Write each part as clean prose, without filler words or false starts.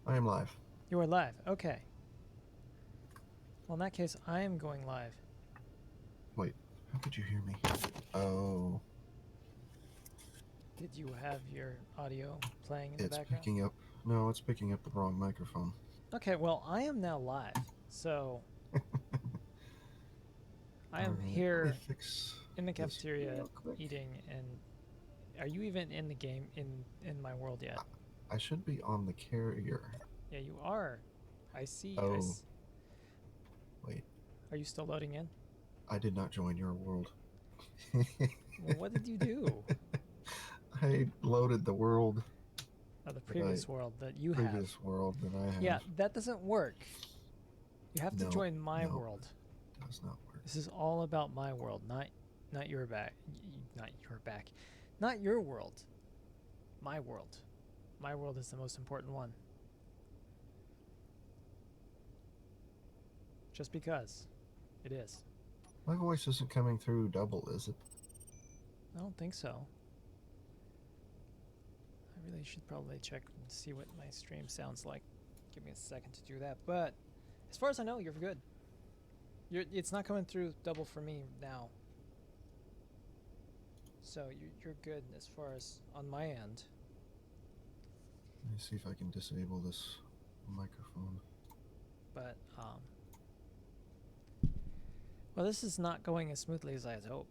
I am live. You are live. Okay. Well, in that case, I am going live. Wait, how could you hear me? Oh, Did you have your audio playing in the it's background? picking up. No, it's picking up the wrong microphone. Okay, well, I am now live. So I am Alright, let me here fix in the this cafeteria real quick. eating. And are you even in the game in my world yet? I should be on the carrier. Yeah, you are. I see. Oh, wait, Are you still loading in? I did not join your world. Well, what did you do? I loaded the world The that I previous world that you have. previous world that I Yeah, have. that doesn't work. You have to No, join my no, world. does not work. This is all about my world, not your back, not your back, not your world. My world. My world is the most important one. Just because it is. My voice isn't coming through double, is it? I don't think so. I really should probably check and see what my stream sounds like. Give me a second to do that. But as far as I know, you're good. It's not coming through double for me now. So you're good as far as on my end. Let me see if I can disable this microphone. But well, this is not going as smoothly as I had hoped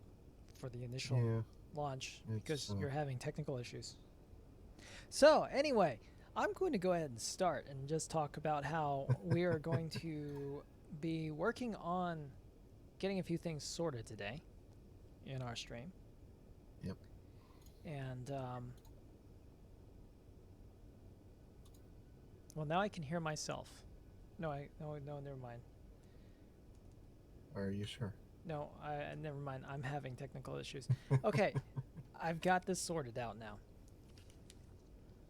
for the initial Yeah, launch it's because you're having technical issues. So, anyway, I'm going to go ahead and start and just talk about how we are going to be working on getting a few things sorted today in our stream. yep. And, well, now I can hear myself. No, never mind. Are you sure? No, never mind. I'm having technical issues. Okay, I've got this sorted out now.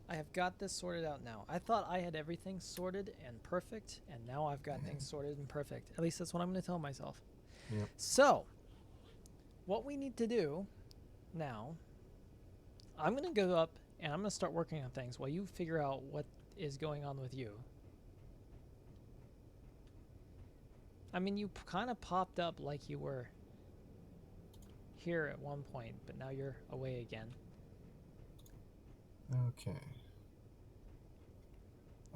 I thought I had everything sorted and perfect, and now I've got things sorted and perfect. At least that's what I'm going to tell myself. Yep. So, what we need to do now, I'm going to go up and I'm going to start working on things while you figure out what is going on with you. I mean, you kind of popped up like you were here at one point, but now you're away again. Okay.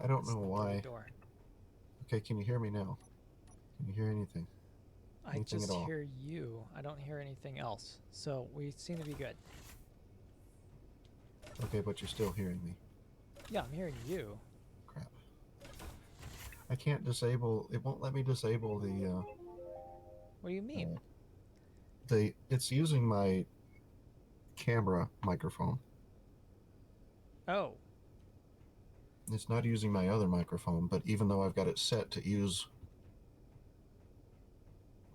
I don't It's know the third why. door. Okay, can you hear me now? Can you hear anything? I Anything at just all? hear you. I don't hear anything else. So we seem to be good. Okay, but you're still hearing me. Yeah, I'm hearing you. Crap. I can't disable. It won't let me disable What do you mean? the. It's using my camera microphone. Oh, It's not using my other microphone, but even though I've got it set to use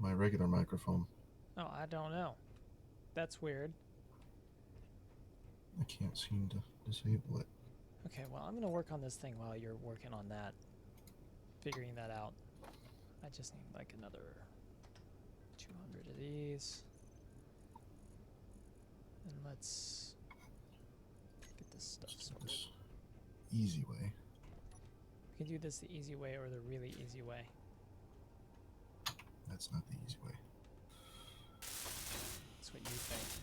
my regular microphone, oh, I don't know. That's weird. I can't seem to disable it. Okay, well, I'm going to work on this thing while you're working on that, figuring that out. I just need like another 200 of these. And let's get this stuff sorted. This easy way. We can do this the easy way or the really easy way. That's not the easy way. That's what you think.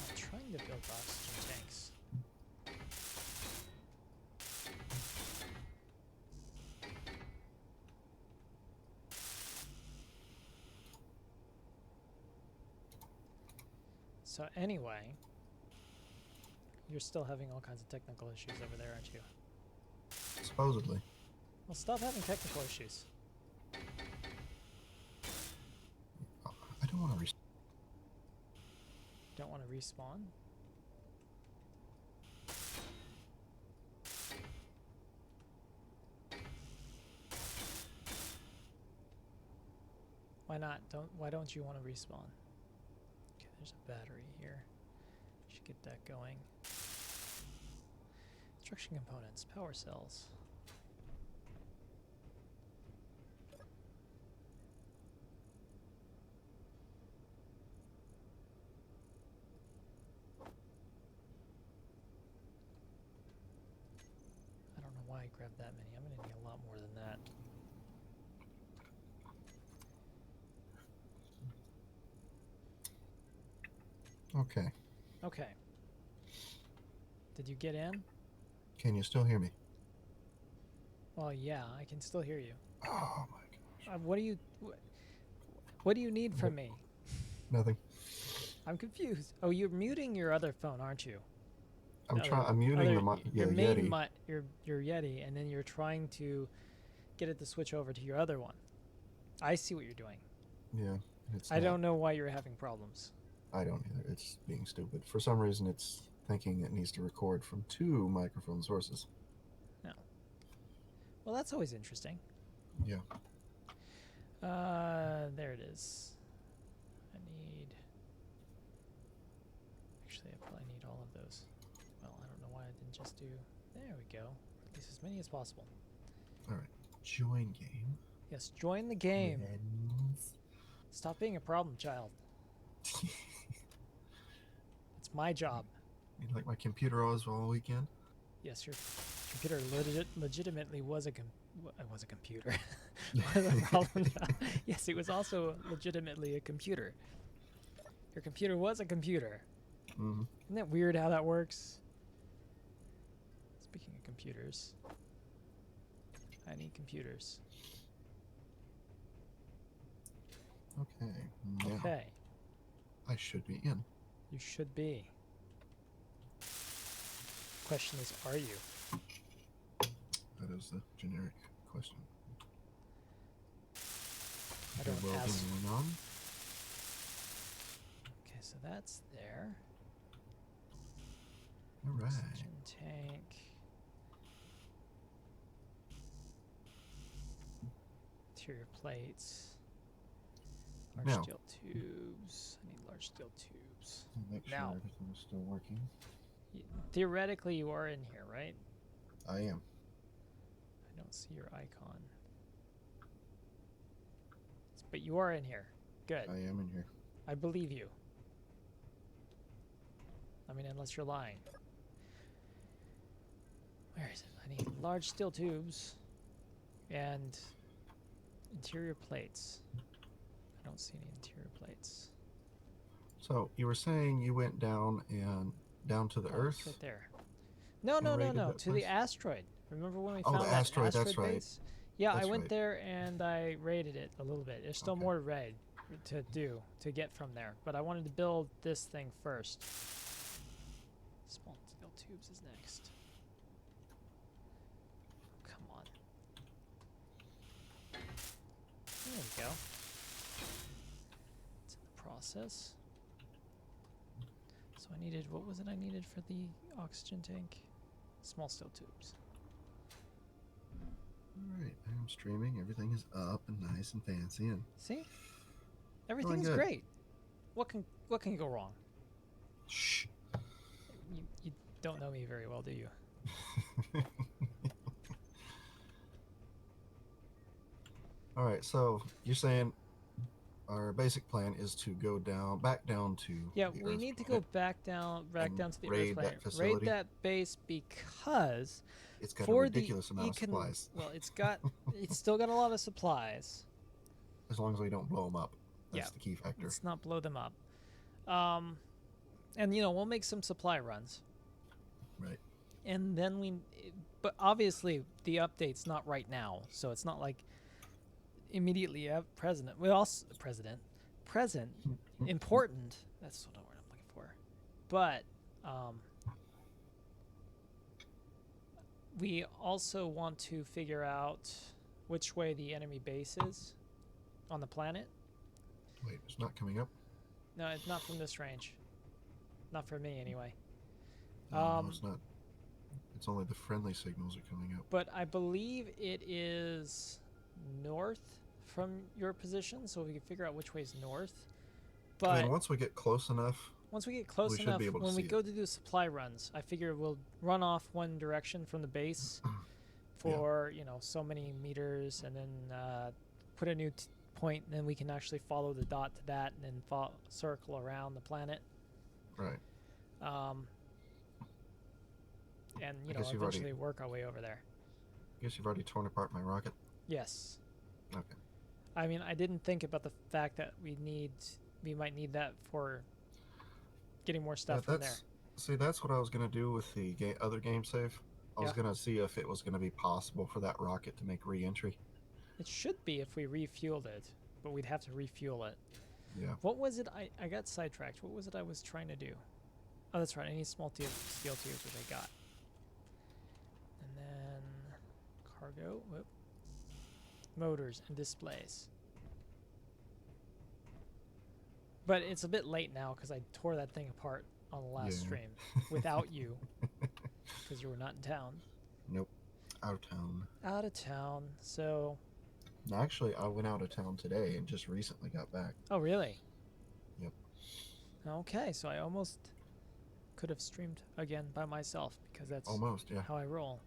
I'm trying to build oxygen tanks. So anyway, you're still having all kinds of technical issues over there, aren't you? Supposedly. Well, stop having technical issues. I don't want to. Don't want to respawn? Why not? Why don't you want to respawn? Okay, there's a battery here. Should get that going. Construction components, power cells. have that many. I'm gonna need a lot more than that. Okay. Okay. Did you get in? Can you still hear me? Well, yeah, I can still hear you. Oh my gosh. What do you need from me? Nothing. I'm confused. Oh, you're muting your other phone, aren't you? I'm muting your the main Yeti. your Yeti, and then you're trying to get it to switch over to your other one. I see what you're doing. Yeah. It's I not. don't know why you're having problems. I don't either. It's being stupid. For some reason, it's thinking it needs to record from 2 microphone sources. No. Well, that's always interesting. Yeah. There it is. Actually, I probably need all of those. Well, I don't know why I didn't just do... There we go. At least as many as possible. All right. Join game. Yes, join the game. Friends. Stop being a problem child. It's my job. You like my computer all weekend? Yes, your computer legitimately was a computer. The problem now. Yes, it was also legitimately a computer. Your computer was a computer. Mm-hmm. Isn't that weird how that works? Speaking of computers, I need computers. Okay. Now, Okay, I should be in. you should be. Question is, are you? That is the generic question. I don't Welding ask. going on. Okay, so that's there. All right. Oxygen tank. Interior plates. Large Now. steel tubes. I need large steel tubes. Make sure Now. everything is still working. Theoretically, you are in here, right? I am. I don't see your icon. But you are in here. Good. I am in here. I believe you. I mean, unless you're lying. Where is it? I need large steel tubes and interior plates. I don't see any interior plates. So you were saying you went down to the Oh, Earth? it's right there. No, And no, no, raided no. that To place? the asteroid. Remember when we Oh, found the that asteroid, that's right. base? Yeah, That's I went right. there and I raided it a little bit. There's still Okay. more to raid to get from there. But I wanted to build this thing first. Small steel tubes is next. Come on. There we go. It's in the process. So I needed, what was it I needed for the oxygen tank? Small steel tubes. All right. I am streaming. Everything is up and nice and fancy. And See? Everything's good. great. What can go wrong? shh. You don't know me very well, do you? All right. So you're saying our basic plan is to go back down to Yeah, the we Earth need to planet. go back down to the Earth raid that planet. Raid facility? that base because It's got a for ridiculous the amount of supplies. well, it's still got a lot of supplies. As long as we don't blow them up. That's Yeah, the key factor. Let's not blow them up. And we'll make some supply runs. Right. And then but obviously the update's not right now, so it's not like immediately present, important. That's what I'm looking for. But we also want to figure out which way the enemy base is on the planet. Wait, it's not coming up? No, it's not from this range. Not for me, anyway. No, it's not. It's only the friendly signals are coming up. But I believe it is north from your position, so we can figure out which way is north. But I mean, once we get close enough, once we get close we should enough, be able to when we see go it. to do supply runs, I figure we'll run off one direction from the base for so many meters, and then put a new point, and then we can actually follow the dot to that, and then circle around the planet. Right. And I guess you've eventually work our way over there. guess you've already torn apart my rocket. Yes. Okay. I mean, I didn't think about the fact that we might need that for getting more stuff from there. See, that's what I was gonna do with the other game save. I was Yeah. gonna see if it was gonna be possible for that rocket to make re-entry. It should be if we refueled it, but we'd have to refuel it. Yeah. What was it? I got sidetracked. What was it I was trying to do? Oh, that's right. I need steel tubes, which I got. And then cargo. Whoop. Motors and displays. But it's a bit late now because I tore that thing apart on the last stream without you because you were not in town. Nope. Out of town. Out of town. So. Actually, I went out of town today and just recently got back. Oh, really? Yep. Okay, so I almost could have streamed again by myself because that's almost, yeah, how I roll.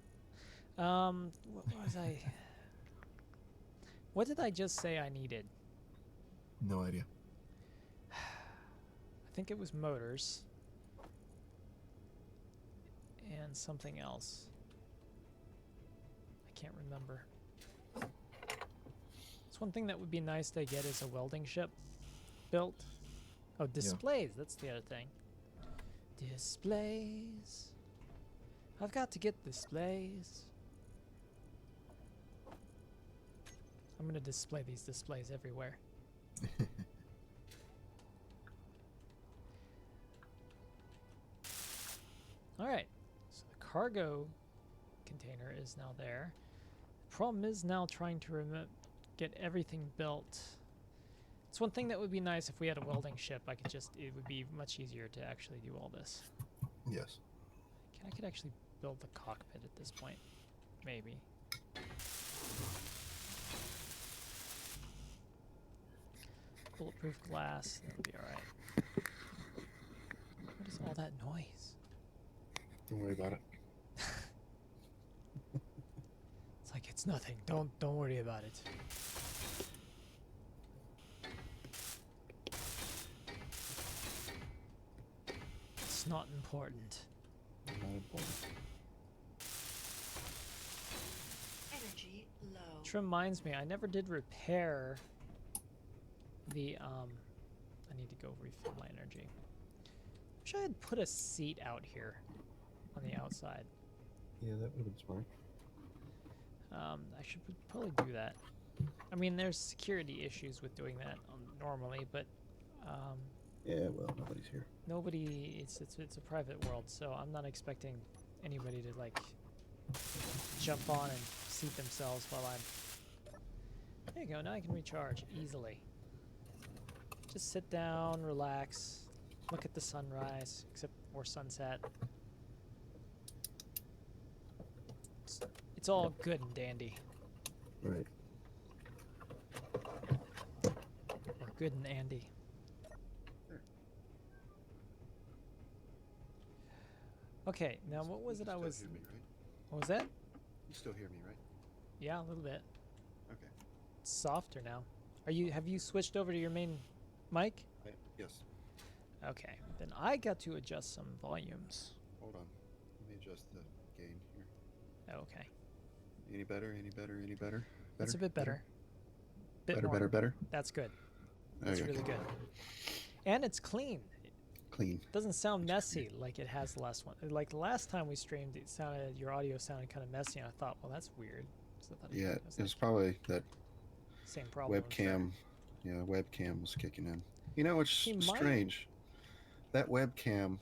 What was I? What did I just say I needed? No idea. I think it was motors and something else. I can't remember. It's one thing that would be nice to get is a welding ship built. Oh, displays. Yeah. That's the other thing. Displays. I've got to get displays. I'm going to display these displays everywhere. All right. So the cargo container is now there. The problem is now trying to get everything built. It's one thing that would be nice if we had a welding ship. It would be much easier to actually do all this. Yes. I could actually build the cockpit at this point. Maybe. Bulletproof glass. That'll be alright. What is all that noise? Don't worry about it. It's like it's nothing. Don't worry about it. It's not important. Not important. Energy low. Which reminds me, I never did repair the I need to go refill my energy. Wish I had put a seat out here on the outside. Yeah, that would have been smart. I should probably do that. I mean, there's security issues with doing that normally, but yeah, well, nobody's here. nobody. It's a private world, so I'm not expecting anybody to like jump on and seat themselves while I'm. There you go. Now I can recharge easily. Just sit down, relax, look at the sunrise, or sunset. It's all good and dandy. Right. Or good and Andy. Okay, now what was it I was... You still hear me, right? What was that? You still hear me, right? Yeah, a little bit. Okay. It's softer now. Have you switched over to your main mic? Yes. Okay, then I got to adjust some volumes. Hold on. Let me adjust the gain here. Okay. Any better? Any better? Any better? That's a bit better. Better, more. better. That's good. Okay. That's really good. And it's clean. Clean. It doesn't sound messy like it has the last one. Like the last time we streamed, your audio sounded kind of messy, and I thought, well, that's weird. So I thought Yeah, was it was like, probably that same problem. webcam. Yeah, webcam was kicking in. You know, it's See, strange. That webcam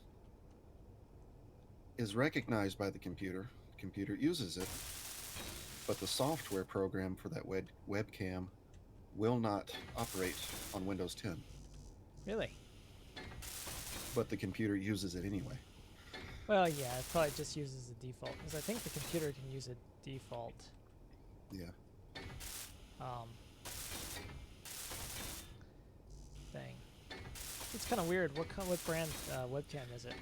is recognized by the computer. The computer uses it, but the software program for that webcam will not operate on Windows 10. Really? But the computer uses it anyway. Well, yeah, it probably just uses the default, because I think the computer can use a default. Yeah. Thing. It's kind of weird. What brand webcam is it?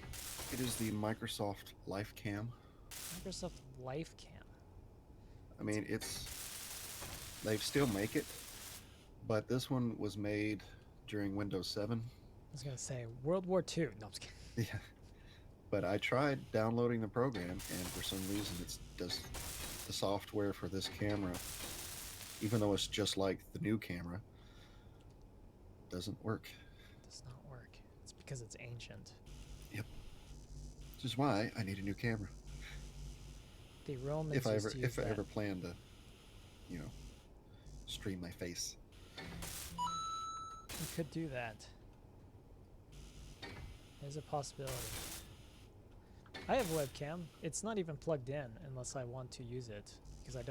It is the Microsoft LifeCam. Microsoft LifeCam. I mean, they still make it, but this one was made during Windows 7. I was gonna say World War II. No, I'm just kidding. Yeah. But I tried downloading the program, and for some reason it does the software for this camera, even though it's just like the new camera, doesn't work. Does not work. It's because it's ancient. Which is why I need a new camera. The Romans If I used ever to use if I that. ever plan to, you know, stream my face. You could do that. There's a possibility. I have a webcam. It's not even plugged in unless I want to use it, because I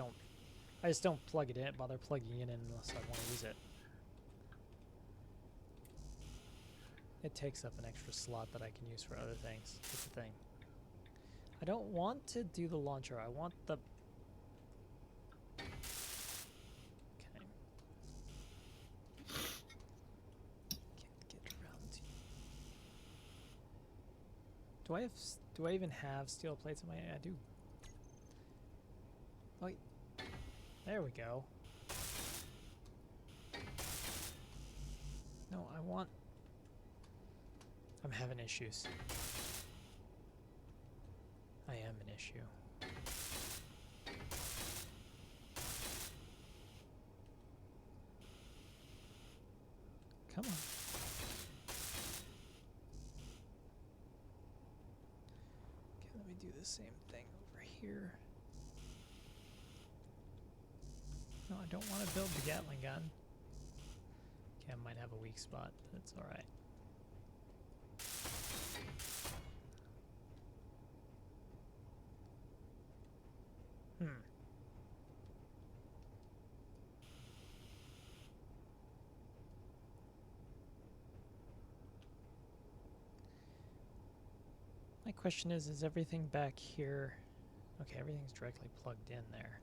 just don't plug it in, bother plugging it in unless I want to use it. It takes up an extra slot that I can use for other things. That's the thing. I don't want to do the launcher. I want the... Okay. Can't get around to... Do I even have steel plates in my... I do. Oh, wait. There we go. No, I want... I'm having issues. I am an issue. Come on. Okay, let me do the same thing over here. No, I don't want to build the Gatling gun. Okay, I might have a weak spot, but it's alright. My question is everything back here... Okay, everything's directly plugged in there.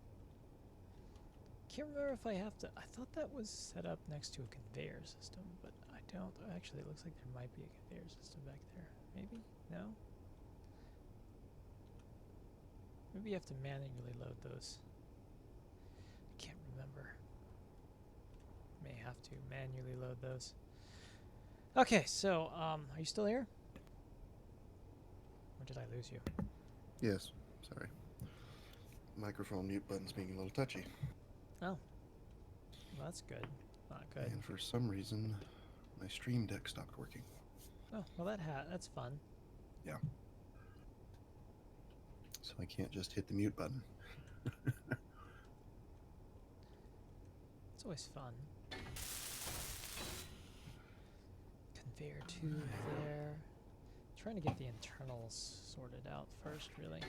Can't remember if I have to... I thought that was set up next to a conveyor system, but I don't... Actually, it looks like there might be a conveyor system back there. Maybe? No? Maybe you have to manually load those. Can't remember. May have to manually load those. Okay, so, are you still here? Or did I lose you? Yes, sorry. Microphone mute button's being a little touchy. Oh. Well, that's good. Not good. And for some reason, my Stream Deck stopped working. Oh, well that's fun. Yeah. So I can't just hit the mute button. It's always fun. Conveyor tube there. Trying to get the internals sorted out first, really.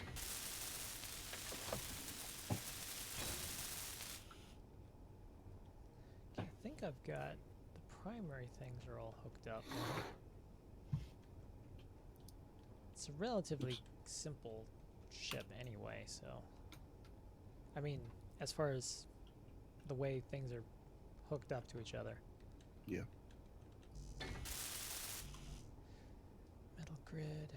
Okay, I think I've got the primary things are all hooked up. It's a relatively simple ship anyway, so... I mean, as far as the way things are hooked up to each other. Yeah. Metal grid.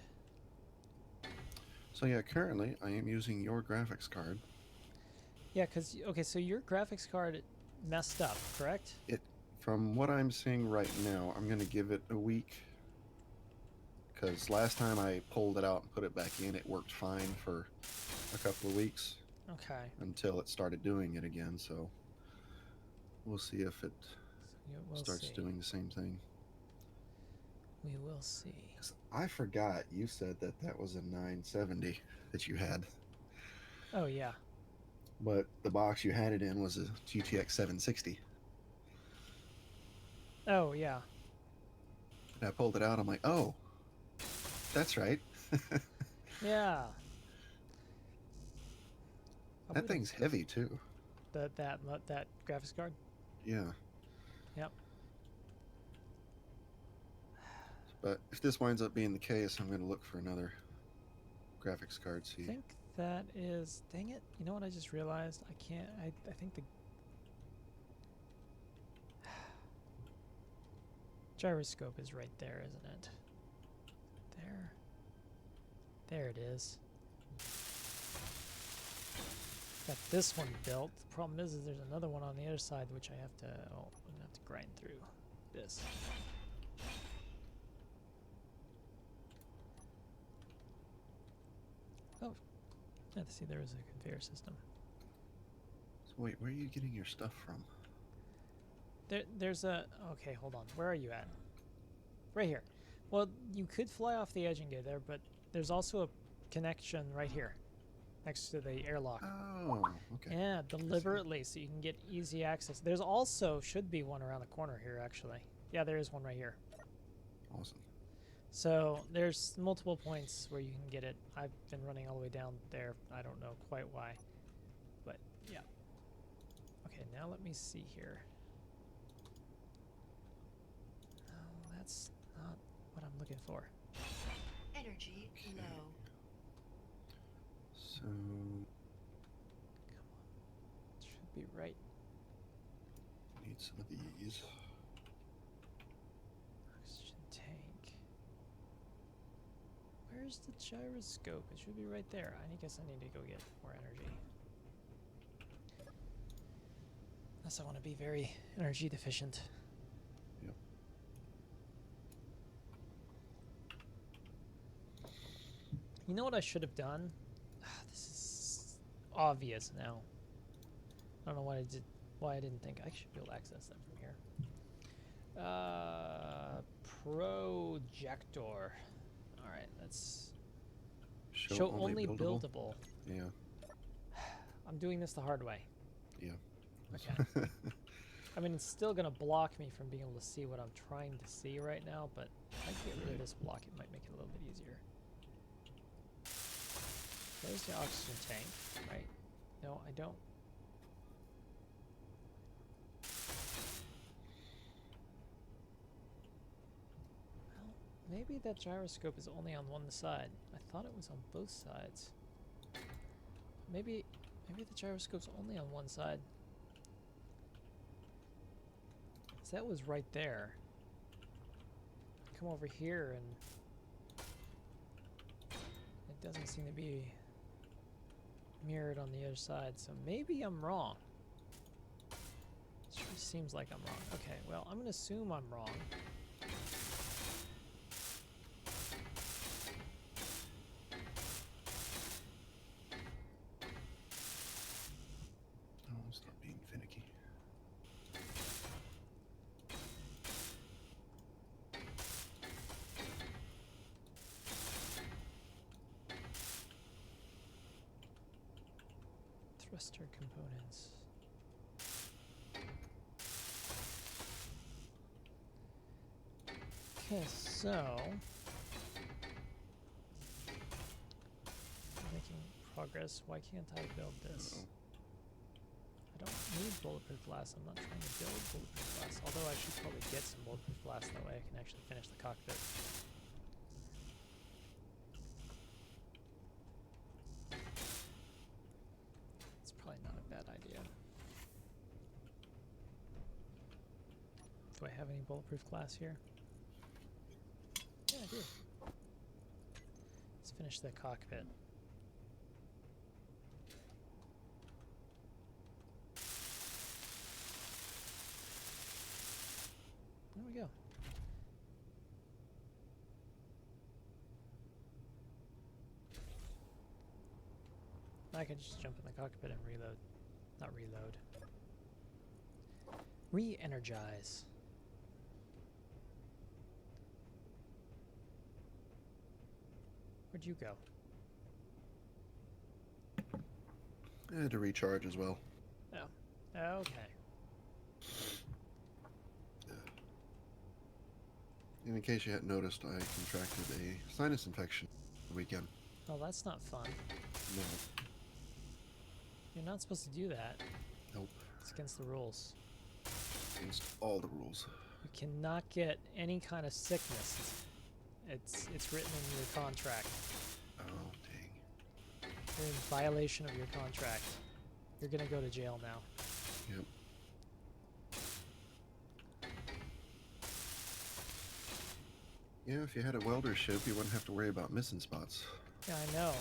So yeah, currently I am using your graphics card. Yeah, because, okay, so your graphics card messed up, correct? From what I'm seeing right now, I'm going to give it a week. Because last time I pulled it out and put it back in, it worked fine for a couple of weeks. Okay. Until it started doing it again, so we'll see if it We'll starts see. doing the same thing. We will see. 'Cause I forgot you said that that was a 970 that you had, Oh, yeah. but the box you had it in was a GTX 760. Oh, yeah. And I pulled it out, I'm like, oh, that's right. Yeah. I That would've- thing's heavy too. that graphics card? Yeah. Yep. But if this winds up being the case, I'm going to look for another graphics card. I See. think that is... Dang it. You know what I just realized? I can't... I think the... gyroscope is right there, isn't it? There. There it is. Got this one built. The problem is there's another one on the other side which I have to... Oh, I'm gonna have to grind through this. Oh. Yeah, see, there is a conveyor system. Wait, where are you getting your stuff from? There's a... Okay, hold on. Where are you at? Right here. Well, you could fly off the edge and get there, but there's also a connection right here, next to the airlock. Oh, okay. Yeah, deliberately, so you can get easy access. There's also, should be one around the corner here, actually. Yeah, there is one right here. Awesome. So there's multiple points where you can get it. I've been running all the way down there. I don't know quite why, but yeah. Okay, now let me see here. No, that's not what I'm looking for. Energy low. So, Come on. It should be right. need some of these. Oxygen tank. Where's the gyroscope? It should be right there. I guess I need to go get more energy. Unless I want to be very energy deficient. Yep. You know what I should have done? This is obvious now. I don't know why I didn't think I should be able to access that from here. Projector. Alright, let's show only buildable. Yeah. I'm doing this the hard way. Yeah. Okay. I mean, it's still going to block me from being able to see what I'm trying to see right now, but if I get rid of this block, it might make it a little bit easier. There's the oxygen tank, right? No, I don't. Well, maybe that gyroscope is only on one side. I thought it was on both sides. Maybe the gyroscope's only on one side. That was right there. Come over here and it doesn't seem to be mirrored on the other side, so maybe I'm wrong. It sure seems like I'm wrong. Okay, well, I'm gonna assume I'm wrong. Oh, stop being finicky. Thruster components. Okay, so making progress. Why can't I build this? Uh-oh. I don't need bulletproof glass. I'm not trying to build bulletproof glass. Although I should probably get some bulletproof glass. That way I can actually finish the cockpit. It's probably not a bad idea. Do I have any bulletproof glass here? Yeah, I do. Let's finish the cockpit. There we go. I can just jump in the cockpit and reload. Not reload. Re-energize. Where'd you go? I had to recharge as well. Oh. Okay. And in case you hadn't noticed, I contracted a sinus infection the weekend. Oh, that's not fun. No. You're not supposed to do that. Nope. It's against the rules. Against all the rules. You cannot get any kind of sickness. It's written in your contract. Oh, dang. You're in violation of your contract. You're gonna go to jail now. Yep. Yeah, if you had a welder ship, you wouldn't have to worry about missing spots. Yeah, I know.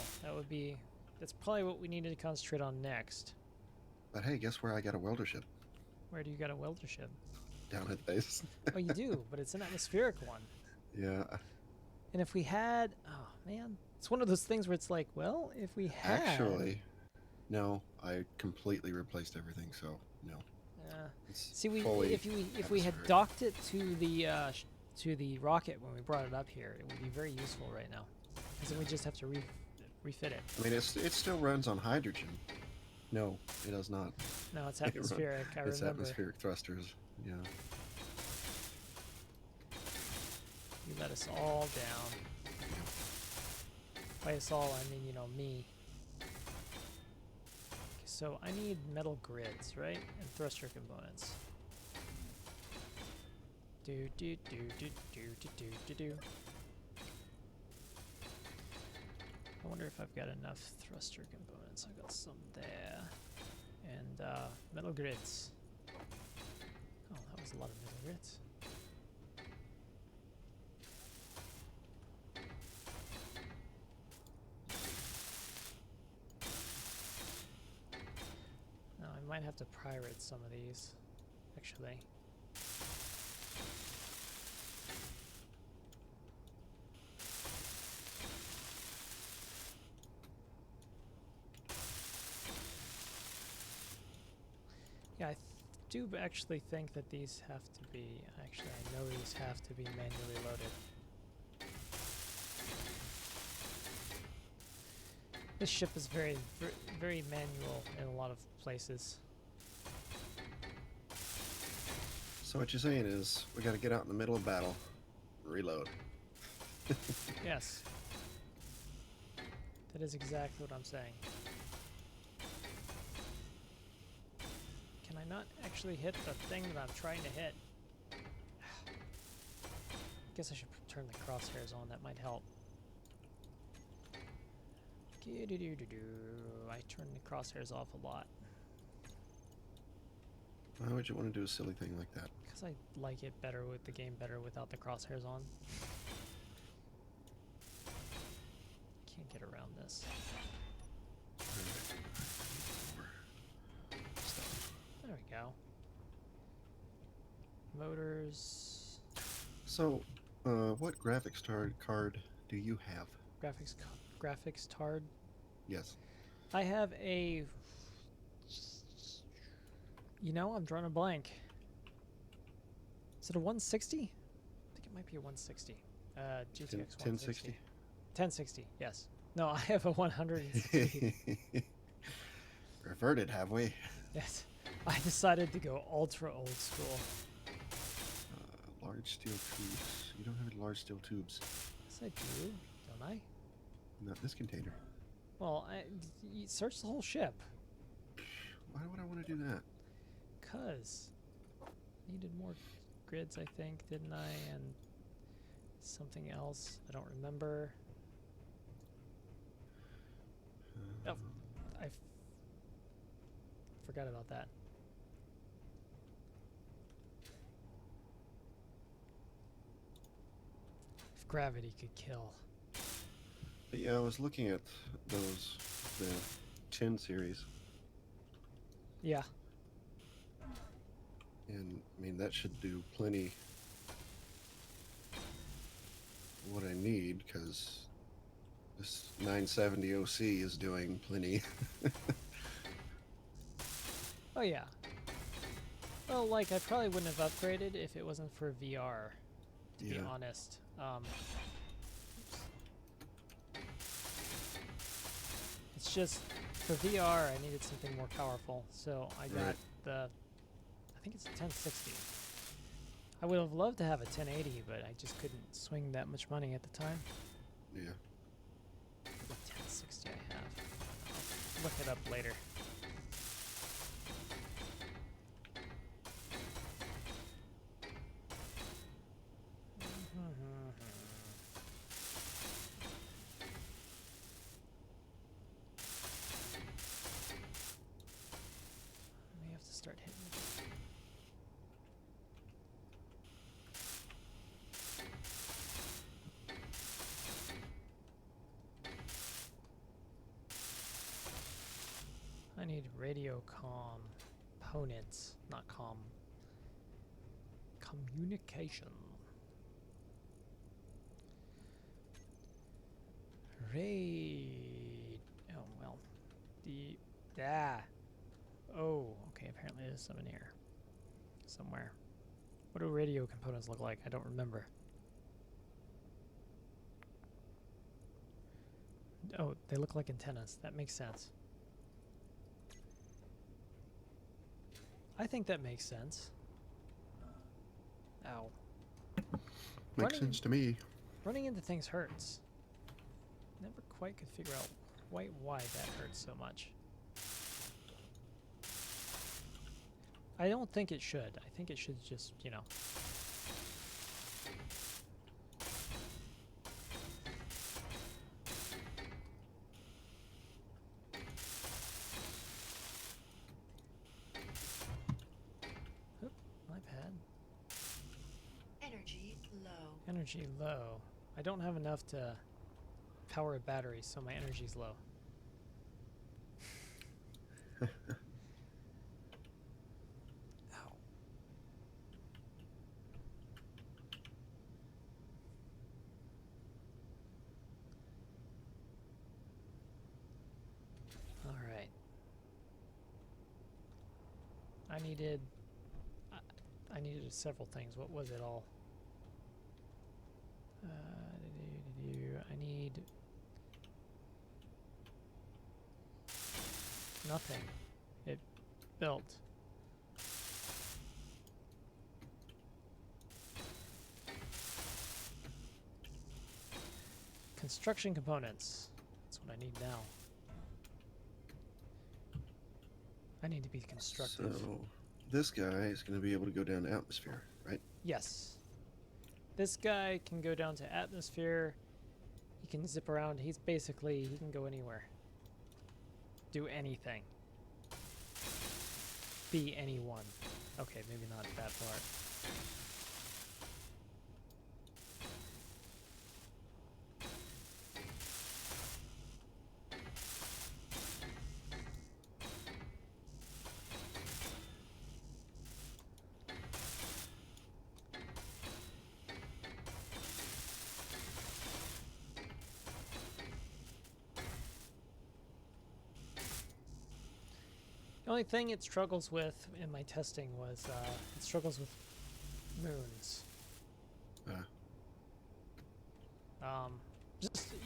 That's probably what we needed to concentrate on next. But hey, guess where I got a welder ship? Where do you got a welder ship? Down at base. Oh, you do, but it's an atmospheric one. Yeah. And if we had, oh man, it's one of those things where it's like, well, if we had, Actually, no. I completely replaced everything, so no. It's See, fully if we had atmospheric. docked it to the rocket when we brought it up here, it would be very useful right now. Because then we just have to refit it. I mean, it still runs on hydrogen. No, it does not. No, it's It run- atmospheric. I It's remember. atmospheric thrusters. Yeah. You let us all down. By us all, I mean, you know, me. So I need metal grids, right? And thruster components. Do do do do do do do do do. I wonder if I've got enough thruster components. I got some there. And metal grids. Oh, that was a lot of metal grids. Now I might have to pirate some of these, actually. Yeah, I do actually think that these have to be, actually I know these have to be manually loaded. This ship is very manual in a lot of places. So what you're saying is we got to get out in the middle of battle, reload. Yes. That is exactly what I'm saying. Can I not actually hit the thing that I'm trying to hit? Guess I should turn the crosshairs on, that might help. I turn the crosshairs off a lot. Why would you want to do a silly thing like that? Because I like it better with the game better without the crosshairs on. Can't get around this. There we go. Motors. So, what graphics card do you have? Graphics card. Yes. I have a. You know, I'm drawing a blank. Is it a 160? I think it might be a 160. GTX 1060. 1060. Yes. No, I have a 160. Reverted, have we? Yes. I decided to go ultra old school. Large steel tubes. You don't have any large steel tubes. Yes, I do. Don't I? Not this container. Well, you search the whole ship. Why would I want to do that? Cause needed more grids, I think, didn't I? And something else I don't remember. Oh, I forgot about that. If gravity could kill. But yeah, I was looking at the 10 series, Yeah. and I mean that should do plenty what I need, because this 970 OC is doing plenty. Oh yeah. Well, like I probably wouldn't have upgraded if it wasn't for VR. To be Yeah. honest. It's just for VR I needed something more powerful, so I got Right. the. I think it's a 1060. I would have loved to have a 1080, but I just couldn't swing that much money at the time. Yeah. The 1060 I have. I'll look it up later. We have to start hitting it. I need radio components, not communication. Oh well, the Yeah. Oh, okay. Apparently there's some in here. Somewhere. What do radio components look like? I don't remember. Oh, they look like antennas. That makes sense. I think that makes sense. Ow. Makes Running- sense to me. Running into things hurts. Never quite could figure out quite why that hurts so much. I don't think it should. I think it should just, you know. Oop, my bad. Energy low. Energy low. I don't have enough to power a battery, so my energy's low. Ow. All right. I needed several things. What was it all? I need nothing. It built. Construction components. That's what I need now. I need to be constructive. So this guy is going to be able to go down to atmosphere, right? Yes. This guy can go down to atmosphere. He can zip around. He can go anywhere. Do anything. Be anyone. Okay, maybe not that part. The only thing it struggles with in my testing was it struggles with moons.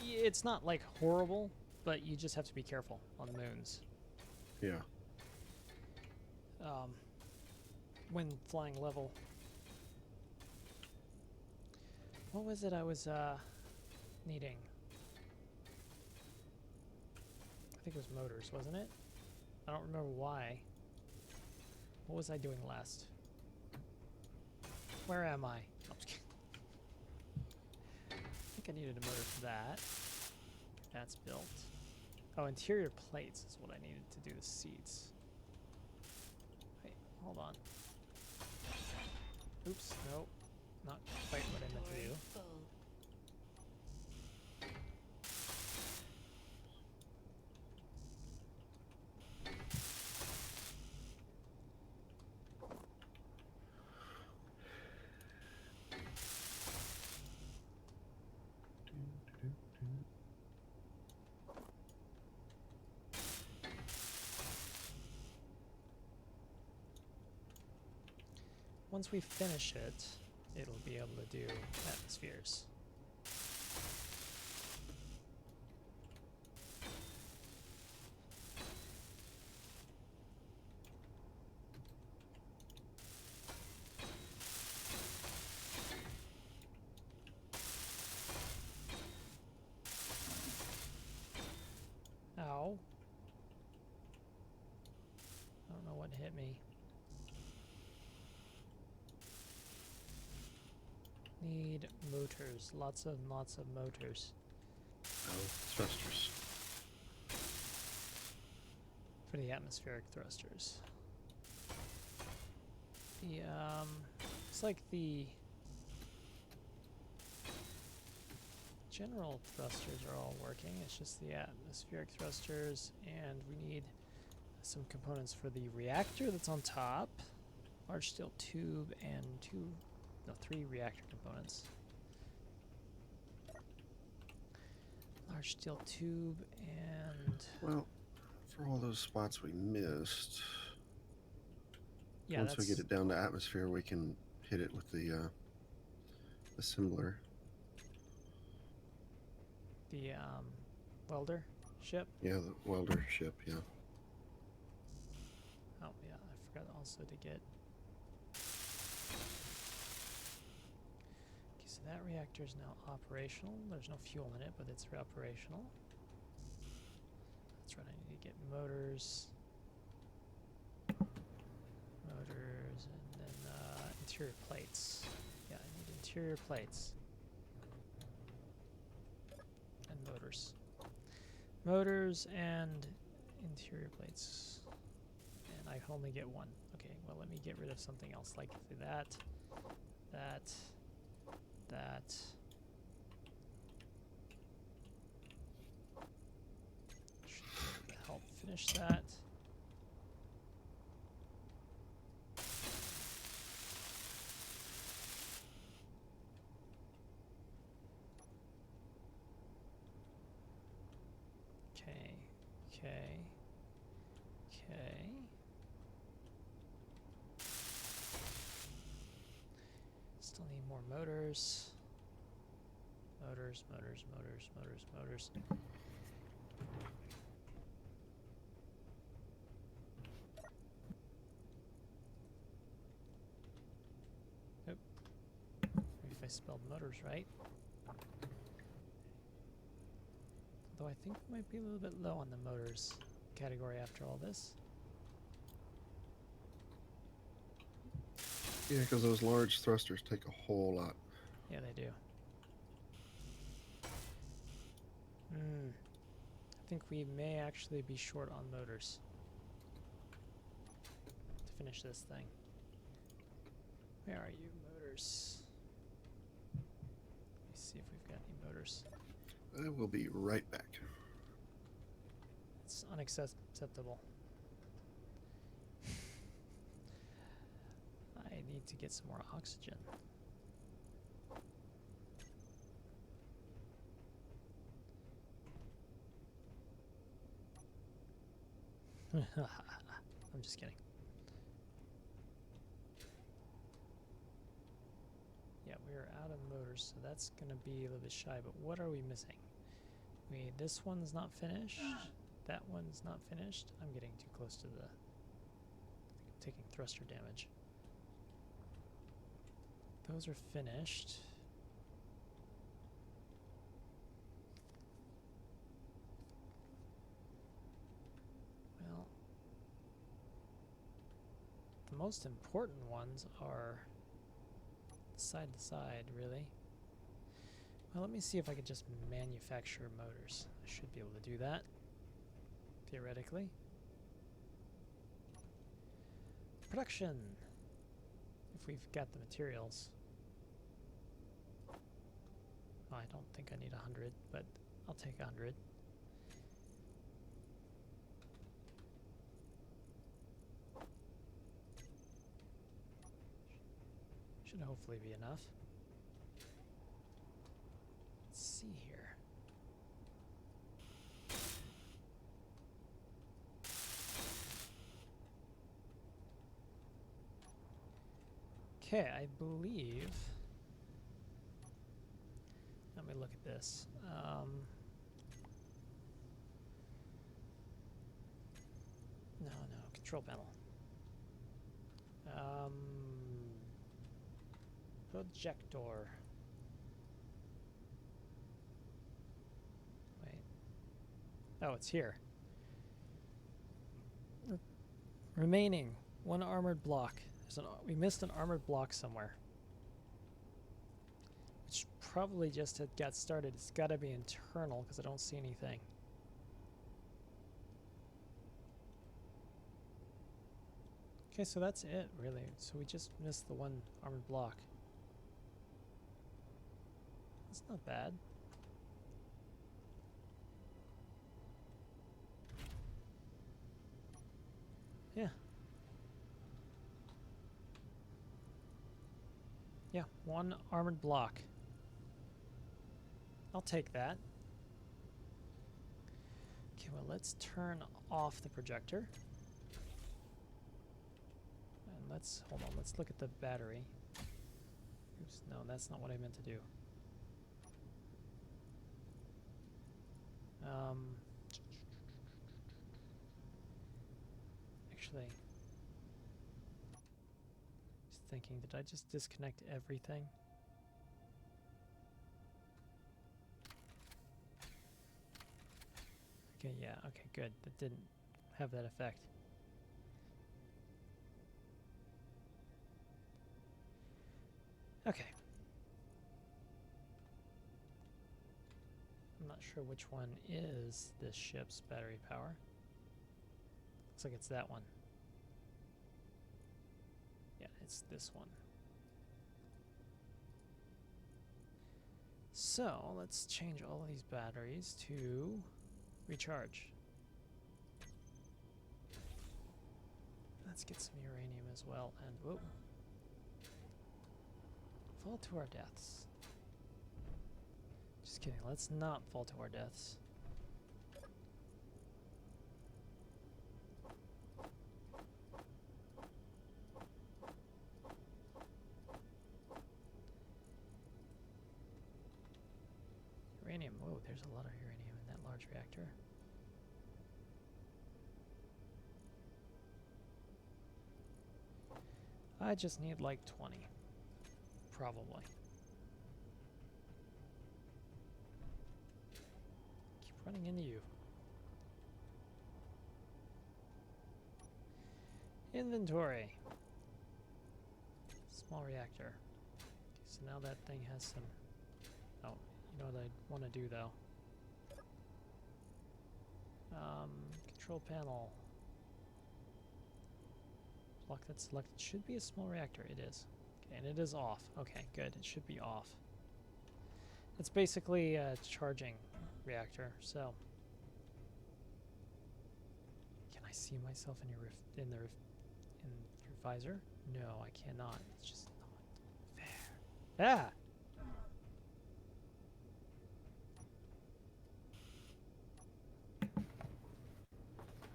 It's not like horrible, but you just have to be careful on moons. Yeah. When flying level. What was it I was needing? I think it was motors, wasn't it? I don't remember why. What was I doing last? Where am I? I'm just kidding. I think I needed a motor for that. That's built. Oh, interior plates is what I needed to do the seats. Wait, hold on. Oops, nope. Not quite what I meant to do. Inventory full. Once we finish it, it'll be able to do atmospheres. Ow. I don't know what hit me. Need motors. Lots and lots of motors. Oh, thrusters. For the atmospheric thrusters. The, it's like the general thrusters are all working. It's just the atmospheric thrusters, and we need some components for the reactor that's on top. Large steel tube and 3 reactor components. Large steel tube and... Well, For all those spots we missed, Yeah, once we that's get it down to atmosphere, we can hit it with the assembler. the welder ship. Yeah, the welder ship. Yeah. Oh yeah, I forgot also to get. Okay, so that reactor is now operational. There's no fuel in it, but it's operational. That's right. I need to get motors. Motors, and then interior plates. Yeah, I need interior plates. And motors. Motors and interior plates. And I can only get one. Okay, well let me get rid of something else like that. Should help finish that. Okay. Still need more motors. Motors. Oop. Maybe if I spelled motors right. Although I think we might be a little bit low on the motors category after all this. Yeah, because those large thrusters take a whole lot. Yeah, they do. I think we may actually be short on motors to finish this thing. Where are you, motors? Let me see if we've got any motors. I will be right back. It's unacceptable. I need to get some more oxygen. I'm just kidding. Yeah, we're out of motors, so that's gonna be a little bit shy, but what are we missing? This one's not finished. That one's not finished. I'm getting too close to the... I think I'm taking thruster damage. Those are finished. Well, the most important ones are side to side, really. Well, let me see if I could just manufacture motors. I should be able to do that, theoretically. Production, if we've got the materials. Oh, I don't think I need 100, but I'll take 100. Should hopefully be enough. Let's see here. Okay, I believe. Let me look at this. No, control panel. Projector. Wait. Oh, it's here. Remaining one armored block. We missed an armored block somewhere. Which probably just had got started. It's got to be internal because I don't see anything. Okay, so that's it, really. So we just missed the one armored block. That's not bad. Yeah. Yeah, one armored block. I'll take that. Okay, Well, let's turn off the projector. And let's, hold on, let's look at the battery. Oops, no, that's not what I meant to do. Actually, just thinking, did I just disconnect everything? Okay, yeah, okay, good. That didn't have that effect. Okay. I'm not sure which one is this ship's battery power. Looks like it's that one. Yeah, it's this one. So, let's change all of these batteries to recharge. Let's get some uranium as well, and whoa. Fall to our deaths. Just kidding, let's not fall to our deaths. Uranium, whoa, there's a lot of uranium in that large reactor. I just need like 20, probably. Keep running into you. Inventory. Small reactor. Okay, so now that thing has some... Oh, you know what I want to do though? Control panel. Block that's selected should be a small reactor. It is. Okay, and it is off. Okay, good. It should be off. It's basically a charging reactor, so... Can I see myself in your in your visor? No, I cannot. It's just not fair. Ah!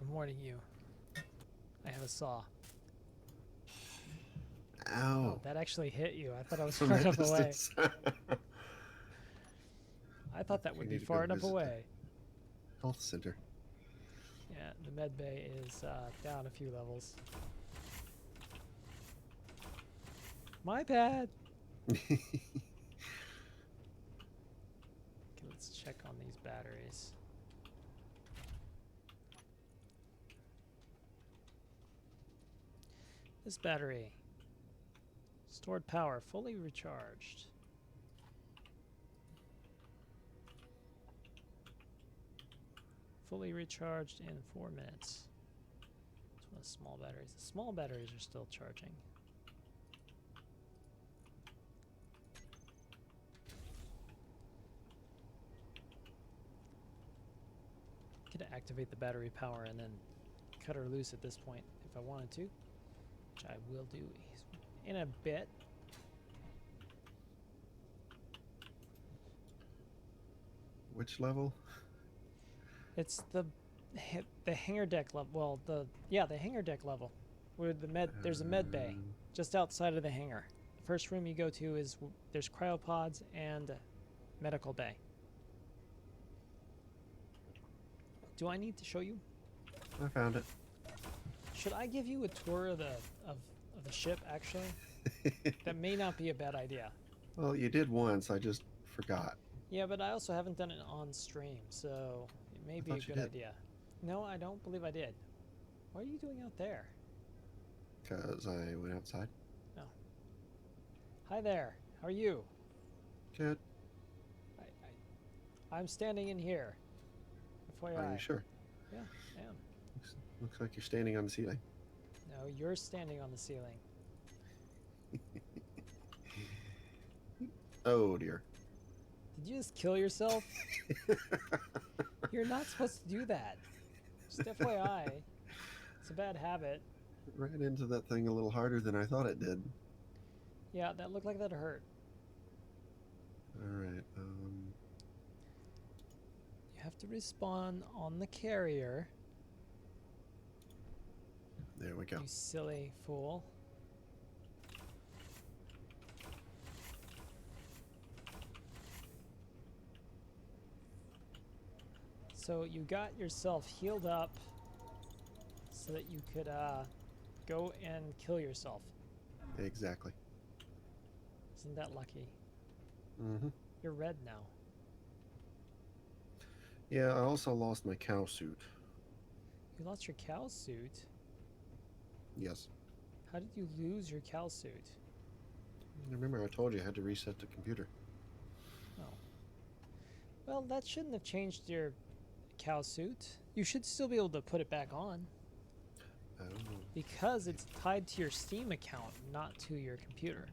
I'm warning you. I have a saw. Ow. Oh, that actually hit you. I thought I was From far that enough away. distance. I thought that would You be need to go far enough visit the away. Health center. Yeah, the med bay is down a few levels. My bad. Okay, let's check on these batteries. This battery. Stored power fully recharged. Fully recharged in 4 minutes. It's one of the small batteries. The small batteries are still charging. Could activate the battery power and then cut her loose at this point if I wanted to, which I will do in a bit. Which level? It's the hangar deck level. Well, the hangar deck level, where there's a med bay just outside of the hangar. The first room you go to is there's cryopods and medical bay. Do I need to show you? I found it. Should I give you a tour of the ship? Actually, that may not be a bad idea. Well, you did once. I just forgot. Yeah, but I also haven't done it on stream, so it may be a thought you good did. idea. No, I don't believe I did. What are you doing out there? Because I went outside. Oh. Hi there. How are you? Good. I'm standing in here. FYI. Are you sure? Yeah, I am. Looks like you're standing on the ceiling. No, you're standing on the ceiling. Oh dear. Did you just kill yourself? You're not supposed to do that. Just FYI. It's a bad habit. Ran into that thing a little harder than I thought it did. Yeah, that looked like that hurt. All right. You have to respawn on the carrier. There we go. You silly fool. So you got yourself healed up so that you could go and kill yourself. Exactly. Isn't that lucky? Mm-hmm. You're red now. Yeah, I also lost my cow suit. You lost your cow suit? Yes. How did you lose your cow suit? Remember, I told you I had to reset the computer. Oh. Well, that shouldn't have changed your cow suit. You should still be able to put it back on. I don't know. Because it's tied to your Steam account, not to your computer.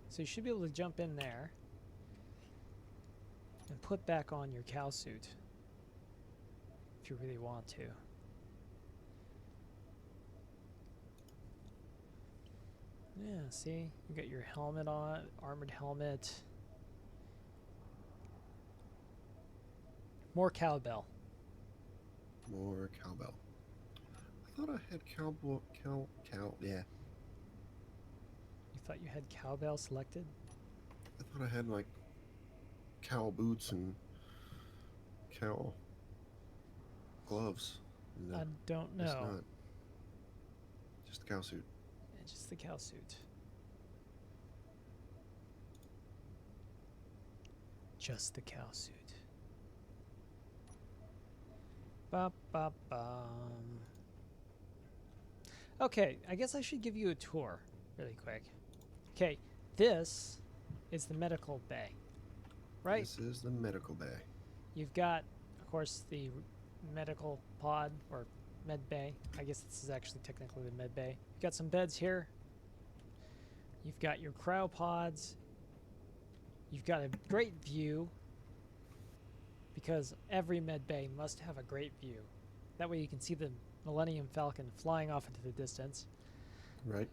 So you should be able to jump in there and put back on your cow suit if you really want to. Yeah, see? You got your helmet on, armored helmet. More cowbell. More cowbell. I thought I had yeah. You thought you had cowbell selected? I thought I had like cow boots and cow gloves. No, I don't it's know. not. Just the cow suit. Yeah, just the cow suit. Just the cow suit. Ba-ba-bum. Okay, I guess I should give you a tour really quick. Okay, this is the medical bay, right? This is the medical bay. You've got, of course, the medical pod or med bay. I guess this is actually technically the med bay. You've got some beds here. You've got your cryopods. You've got a great view because every med bay must have a great view. That way you can see the Millennium Falcon flying off into the distance. Right.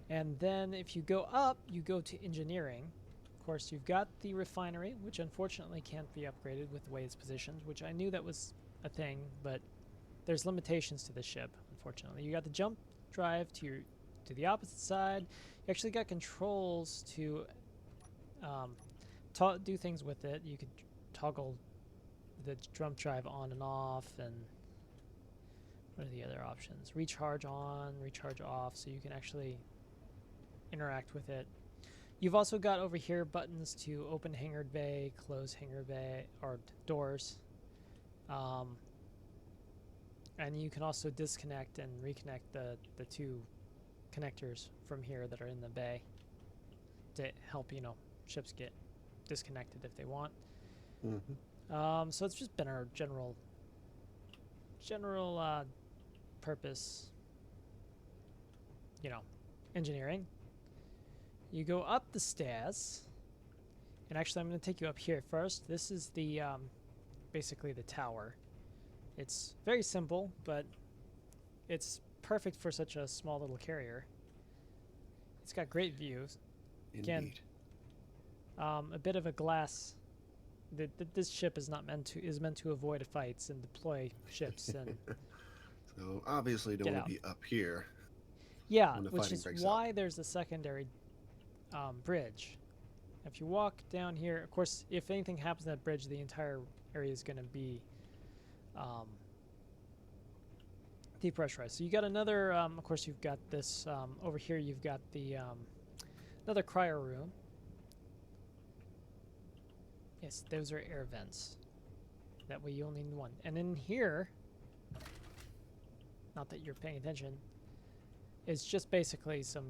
And then if you go up, you go to engineering. Of course, you've got the refinery, which unfortunately can't be upgraded with the way it's positioned, which I knew that was a thing, but there's limitations to the ship, unfortunately. You got the jump drive to the opposite side. You actually got controls to do things with it. You could toggle the jump drive on and off, and what are the other options? Recharge on, recharge off, so you can actually interact with it. You've also got over here buttons to open hangar bay, close hangar bay, or doors. And you can also disconnect and reconnect the two connectors from here that are in the bay to help, you know, ships get disconnected if they want. Mm-hmm. So it's just been our general purpose, you know, engineering. You go up the stairs, and actually I'm going to take you up here first. This is the basically the tower. It's very simple, but it's perfect for such a small little carrier. It's got great views. Again, Indeed. a bit of a glass. This ship is meant to avoid fights and deploy ships and So obviously don't Get want out. to be up here. yeah, when the which fighting is breaks why there's a secondary bridge. If you walk down here, of course, if anything happens to that bridge, the entire area is going to be depressurized. So you got another. Of course, you've got this over here. You've got the another cryo room. Yes, those are air vents. That way you only need one. And in here, not that you're paying attention, is just basically some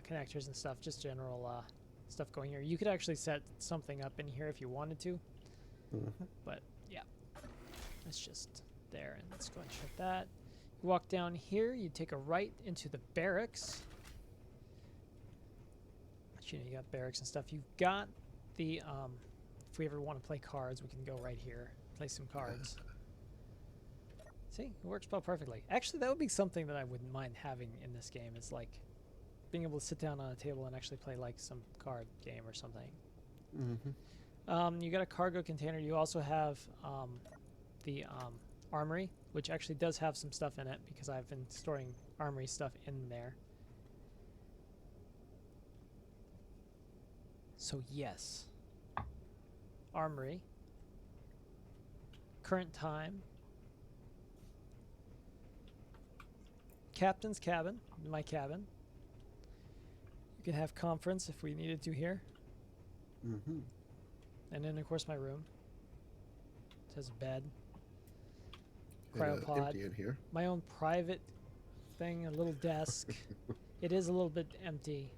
connectors and stuff, just general stuff going here. You could actually set something up in here if you wanted to, Mm-hmm. but yeah, it's just there. And let's go and check that. You walk down here, you take a right into the barracks. You know, you got barracks and stuff. You've got the if we ever want to play cards, we can go right here, play some cards. See, it works about perfectly. Actually, that would be something that I wouldn't mind having in this game. Is like being able to sit down on a table and actually play like some card game or something. Mm-hmm. You got a cargo container. You also have the armory, which actually does have some stuff in it because I've been storing armory stuff in there. So yes, armory. Current time. Captain's cabin, my cabin. You can have conference if we needed to here. Mm-hmm. And then, of course, my room. It has a bed. Empty Cryopod. in here. My own private thing, a little desk. It is a little bit empty.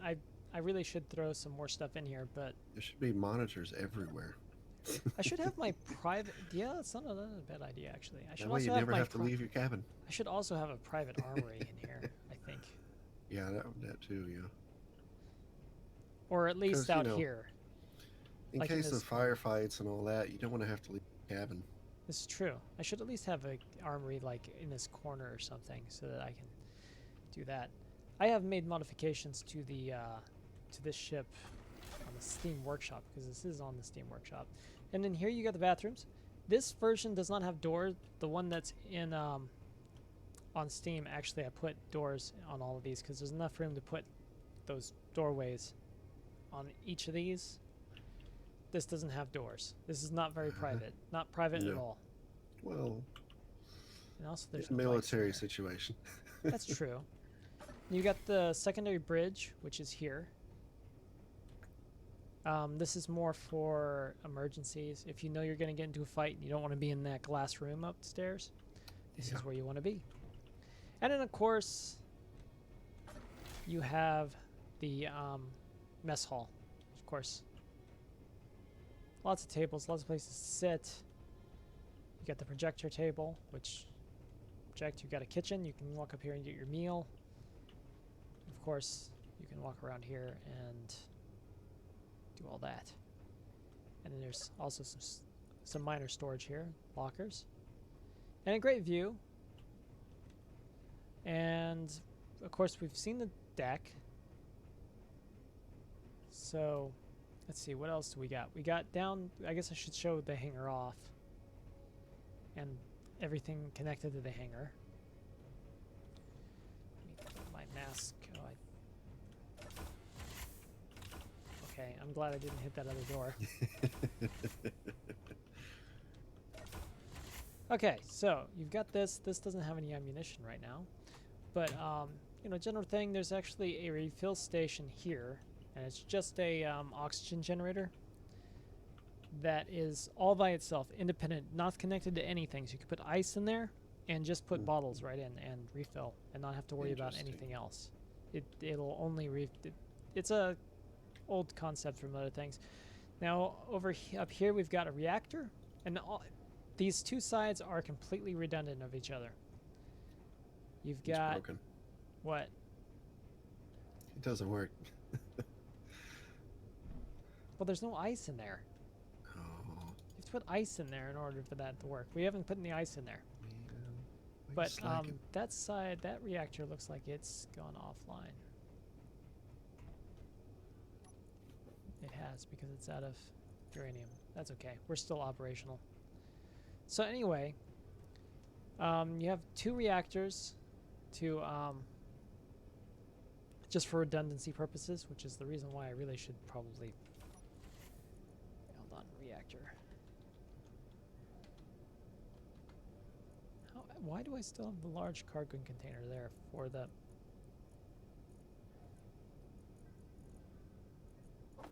I really should throw some more stuff in here, but There should be monitors everywhere. I should have my private... Yeah, that's not a bad idea, actually. I should That way you also never my have to leave your cabin. I should also have a private armory in here, I think. Yeah, that too, yeah. Or at least 'Cause, you out know, here. In Like in case of this- firefights and all that, you don't want to have to leave your cabin. This is true. I should at least have a armory like in this corner or something so that I can do that. I have made modifications to the to this ship on the Steam Workshop because this is on the Steam Workshop. And then here you got the bathrooms. This version does not have doors. The one that's in on Steam, actually I put doors on all of these because there's enough room to put those doorways on each of these. This doesn't have doors. This is not very private. Not private at No. all. Well, And also there's it's a no lights in military there. situation. That's true. You got the secondary bridge, which is here. This is more for emergencies. If you know you're going to get into a fight and you don't want to be in that glass room upstairs, this Yeah. is where you want to be. And then, of course, you have the mess hall, of course. Lots of tables, lots of places to sit. You got the projector table, which project. You got a kitchen. You can walk up here and get your meal. Of course, you can walk around here and do all that. And then there's also some minor storage here, lockers, and a great view. And of course, we've seen the deck. So let's see, what else do we got? We got down, I guess I should show the hangar off and everything connected to the hangar. Let me put my mask. Okay, I'm glad I didn't hit that other door. Okay, so you've got this. This doesn't have any ammunition right now. But, you know, general thing, there's actually a refill station here. And it's just a oxygen generator that is all by itself, independent, not connected to anything. So you can put ice in there and just put bottles right in and refill and not have to worry about Interesting. anything else. It'll only it's a old concept from other things. Now up here we've got a reactor, and these two sides are completely redundant of each other. You've It's got broken. what? It doesn't work. Well, there's no ice in there. Oh, You have to put ice in there in order for that to work. We haven't put any ice in there. man. Why you But slacking? that side, that reactor looks like it's gone offline. It has, because it's out of uranium. That's okay. We're still operational. So anyway, you have two reactors to just for redundancy purposes, which is the reason why I really should probably hold on, reactor. Why do I still have the large cargo container there for the... Let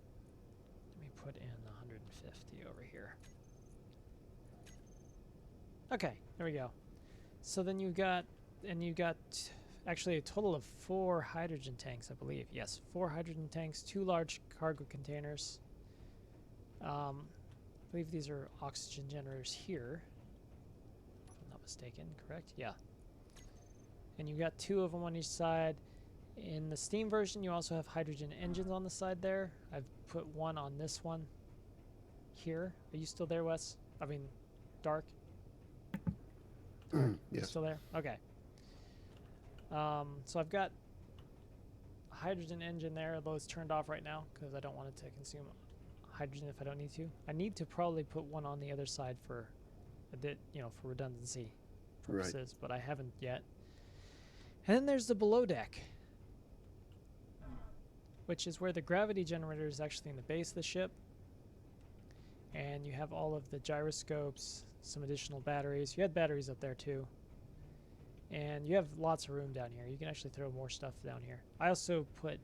me put in 150 over here. Okay, there we go. So then you've got actually a total of 4 hydrogen tanks, I believe. Yes, 4 hydrogen tanks, 2 large cargo containers. I believe these are oxygen generators here. Not mistaken, correct? Yeah. And you've got 2 of them on each side. In the Steam version, you also have hydrogen engines on the side there. I've put one on this one here. Are you still there, Wes? I mean, Dark? You Yes. still there? Okay. So I've got a hydrogen engine there, although it's turned off right now because I don't want it to consume hydrogen if I don't need to. I need to probably put one on the other side for a bit, for redundancy purposes, but I haven't yet. And then there's the below deck, which is where the gravity generator is actually in the base of the ship. And you have all of the gyroscopes, some additional batteries. You had batteries up there too. And you have lots of room down here. You can actually throw more stuff down here. I also put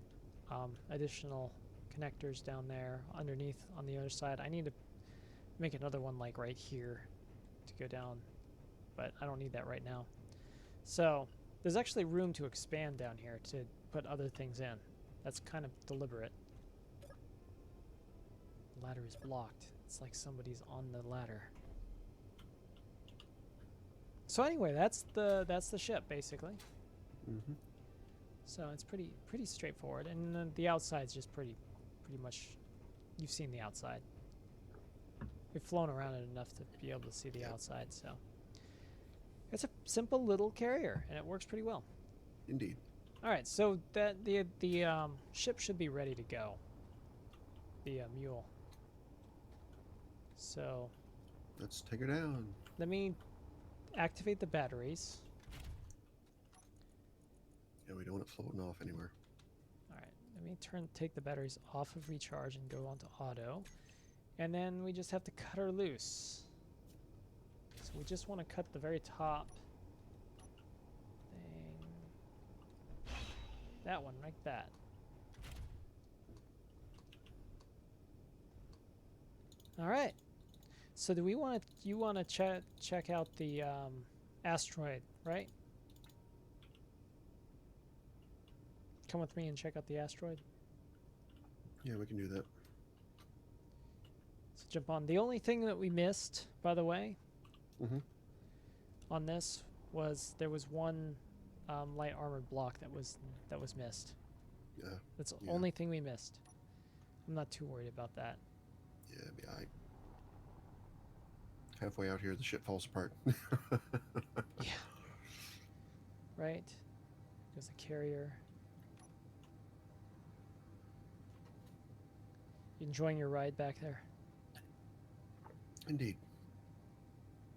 additional connectors down there underneath on the other side. I need to make another one like right here to go down, but I don't need that right now. So there's actually room to expand down here to put other things in. That's kind of deliberate. The ladder is blocked. It's like somebody's on the ladder. So anyway, that's the ship basically. Mm-hmm. So it's pretty straightforward, and the outside's just pretty much. You've seen the outside. We've flown around it enough to be able to see the outside. So it's a simple little carrier, and it works pretty well. Indeed. All right, so that the ship should be ready to go. The mule. So Let's take her down. let me activate the batteries. Yeah, we don't want it floating off anywhere. All right, let me take the batteries off of recharge and go onto auto. And then we just have to cut her loose. So we just want to cut the very top thing. That one, like that. All right. So do we want to? You want to check out the asteroid, right? Come with me and check out the asteroid. Yeah, we can do that. So jump on. The only thing that we missed, by the way, Mm-hmm. on this was there was one light armored block that was missed. Yeah. That's the Yeah. only thing we missed. I'm not too worried about that. Yeah, it'd be alright. Halfway out here, the ship falls apart. Yeah. Right. There's a carrier. You enjoying your ride back there? Indeed.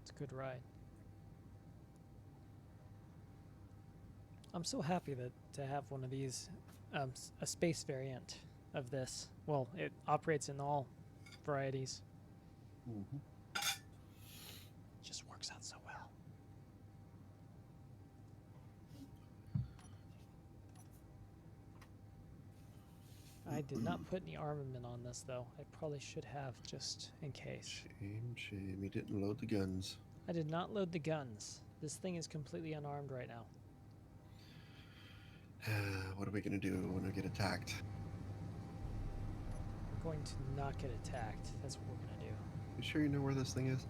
It's a good ride. I'm so happy to have one of these, a space variant of this. Well, it operates in all varieties. Mm-hmm. It just works out so well. I did not put any armament on this, though. I probably should have, just in case. Shame. He didn't load the guns. I did not load the guns. This thing is completely unarmed right now. What are we gonna do when we get attacked? We're going to not get attacked. That's what we're going to do. You sure you know where this thing is?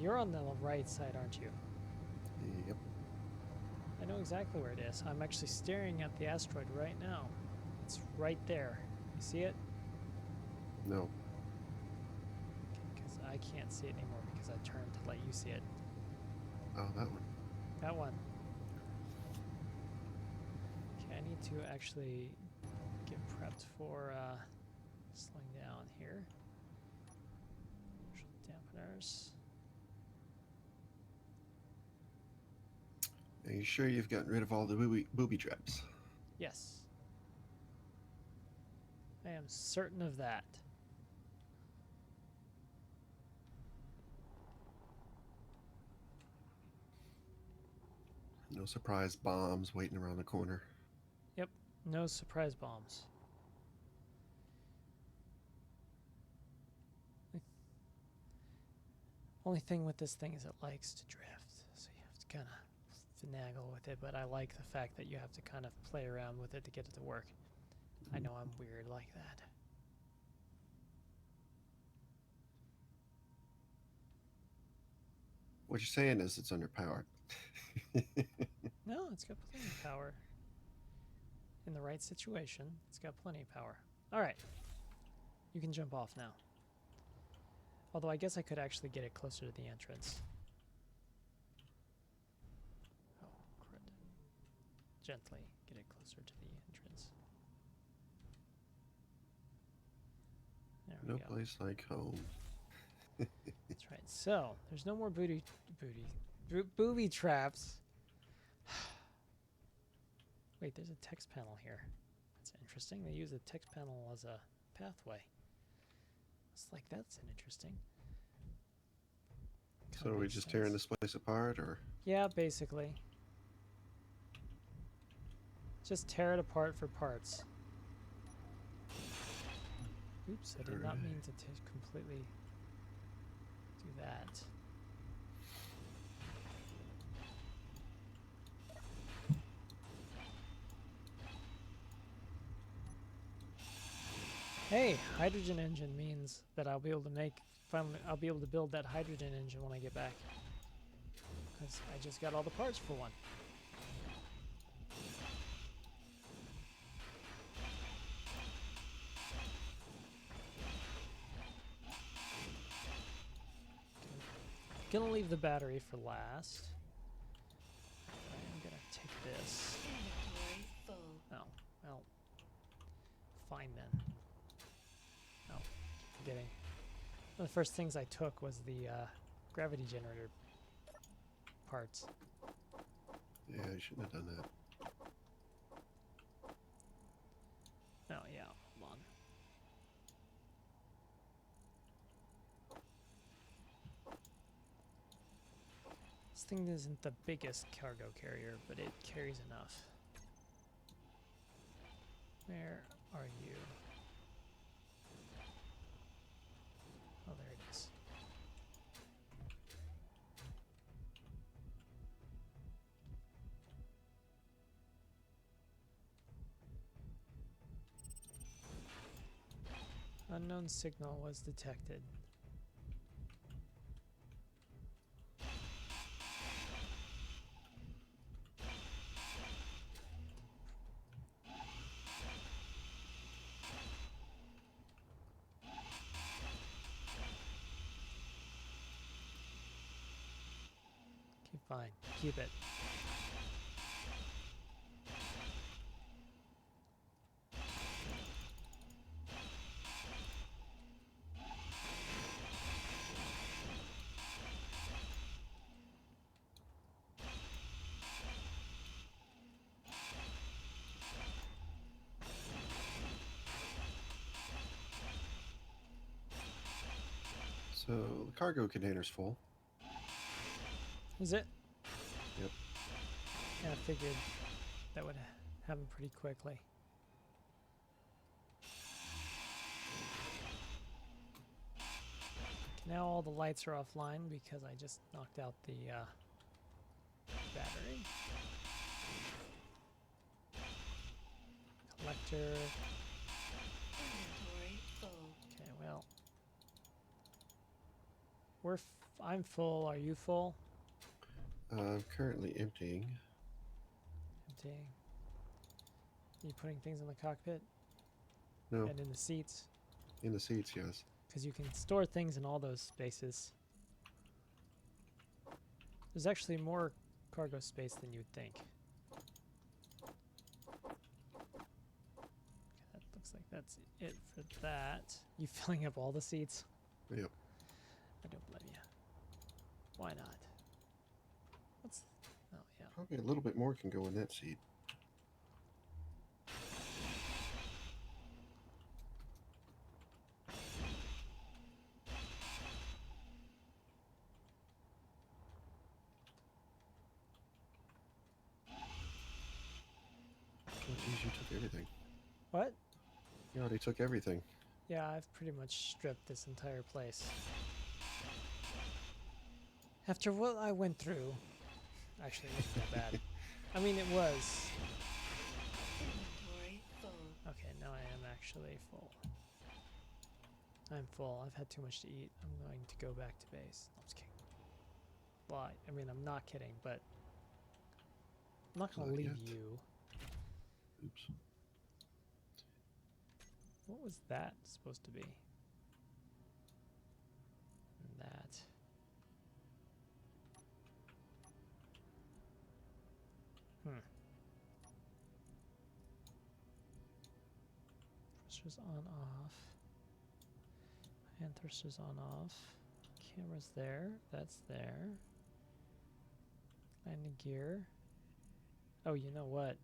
You're on the right side, aren't you? Yep. I know exactly where it is. I'm actually staring at the asteroid right now. It's right there. You see it? No. Because I can't see it anymore because I turned to let you see it. Oh, that one. That one. Okay, I need to actually get prepped for slowing down here. Dampeners. Are you sure you've gotten rid of all the booby traps? Yes. I am certain of that. No surprise bombs waiting around the corner. Yep, no surprise bombs. Only thing with this thing is it likes to drift, so you have to kind of finagle with it, but I like the fact that you have to kind of play around with it to get it to work. I know I'm weird like that. What you're saying is it's underpowered. No, it's got plenty of power. In the right situation, it's got plenty of power. All right. You can jump off now. Although I guess I could actually get it closer to the entrance. Oh, crud. Gently get it closer to the entrance. we No go. place like home. That's right. So there's no more booby traps. Wait, there's a text panel here. That's interesting. They use a text panel as a pathway. It's like that's interesting. So Kinda are we makes just tearing sense. this place apart, or Yeah, basically. Just tear it apart for parts. Oops, I did not Alright. mean to completely do that. Hey, hydrogen engine means that I'll be able to I'll be able to build that hydrogen engine when I get back. Because I just got all the parts for one. Gonna leave the battery for last. I'm gonna take this. Inventory full. Oh, well. Fine then. Oh, forgetting. One of the first things I took was the gravity generator parts. yeah, I shouldn't have done that. Oh yeah, hold on. This thing isn't the biggest cargo carrier, but it carries enough. Where are you? Oh, there it is. Unknown signal was detected. Okay, fine. Keep it. So the cargo container's full. Is it? Yep. Yeah, I figured that would happen pretty quickly. Now all the lights are offline because I just knocked out the battery. Collector. Inventory full. Okay, well. I'm full. Are you full? I'm currently emptying. Emptying. Are you putting things in the cockpit? No, And in the seats? in the seats, yes. Because you can store things in all those spaces. There's actually more cargo space than you'd think. Okay, that looks like that's it for that. You filling up all the seats? Yep. I don't blame you. Why not? What's... Oh, yeah. Probably a little bit more can go in that seat. Oh, geez, you took everything. What? You already took everything. Yeah, I've pretty much stripped this entire place. After what I went through... Actually, it wasn't that bad. I mean, it was. Inventory full. Okay, now I am actually full. I'm full. I've had too much to eat. I'm going to go back to base. No, I'm just kidding. Well, I mean, I'm not kidding, but I'm not going to Not leave yet. you. Oops. What was that supposed to be? And that. Pressure's on, off. Hand thrusters on off. Camera's there. That's there. Landing gear. Oh, you know what?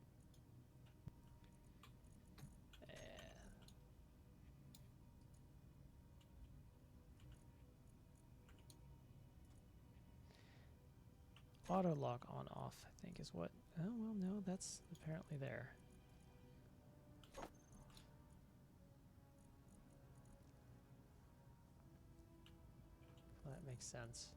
Auto lock on off, I think, is what. Oh, well, no, that's apparently there. Well, that makes sense.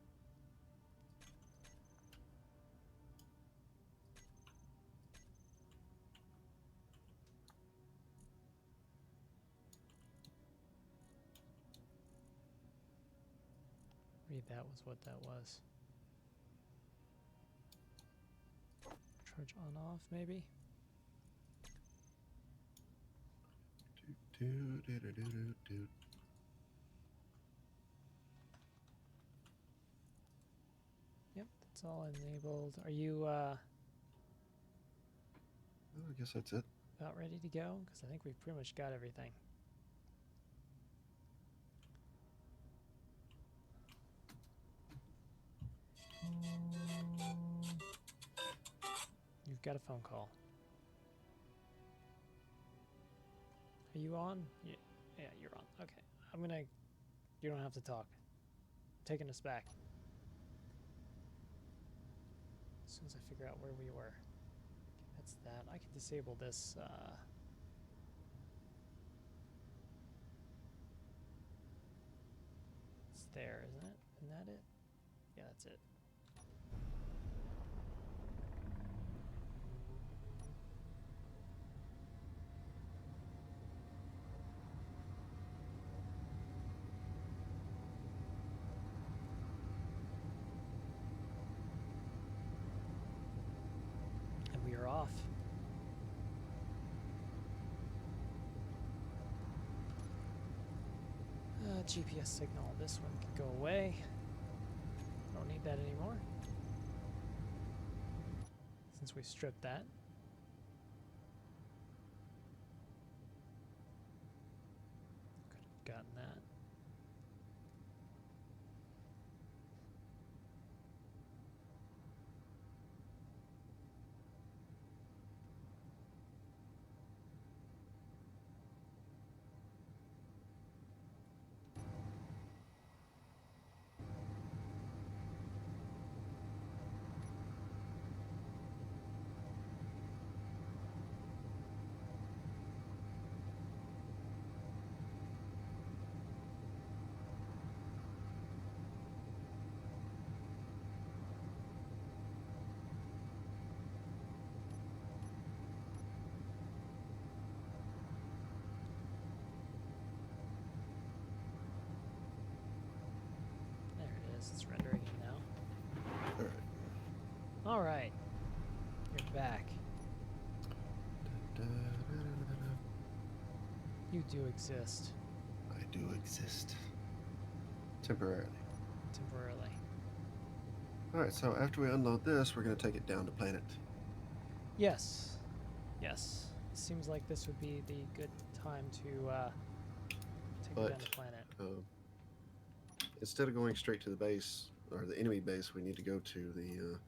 Read that was what that was. Charge on off, maybe? Do, do, do, do, do, do. Yep, that's all enabled. Are you Oh, I guess that's it. about ready to go? Because I think we've pretty much got everything. You've got a phone call. Are you on? Yeah, you're on. Okay. I'm gonna... You don't have to talk. I'm taking us back. As soon as I figure out where we were. Okay, that's that. I can disable this, It's there, isn't it? Isn't that it? Yeah, that's it. And we are off. GPS signal. This one can go away. Don't need that anymore. Since we stripped that. Could have gotten that. There it is. It's rendering it now. All right. All right. You're back. Da, da, da, da, da. You do exist. I do exist. Temporarily. Temporarily. Alright, so after we unload this, we're going to take it down to planet. Yes. Yes. Seems like this would be the good time to take it down But- to planet. Instead of going straight to the base, or the enemy base, we need to go to the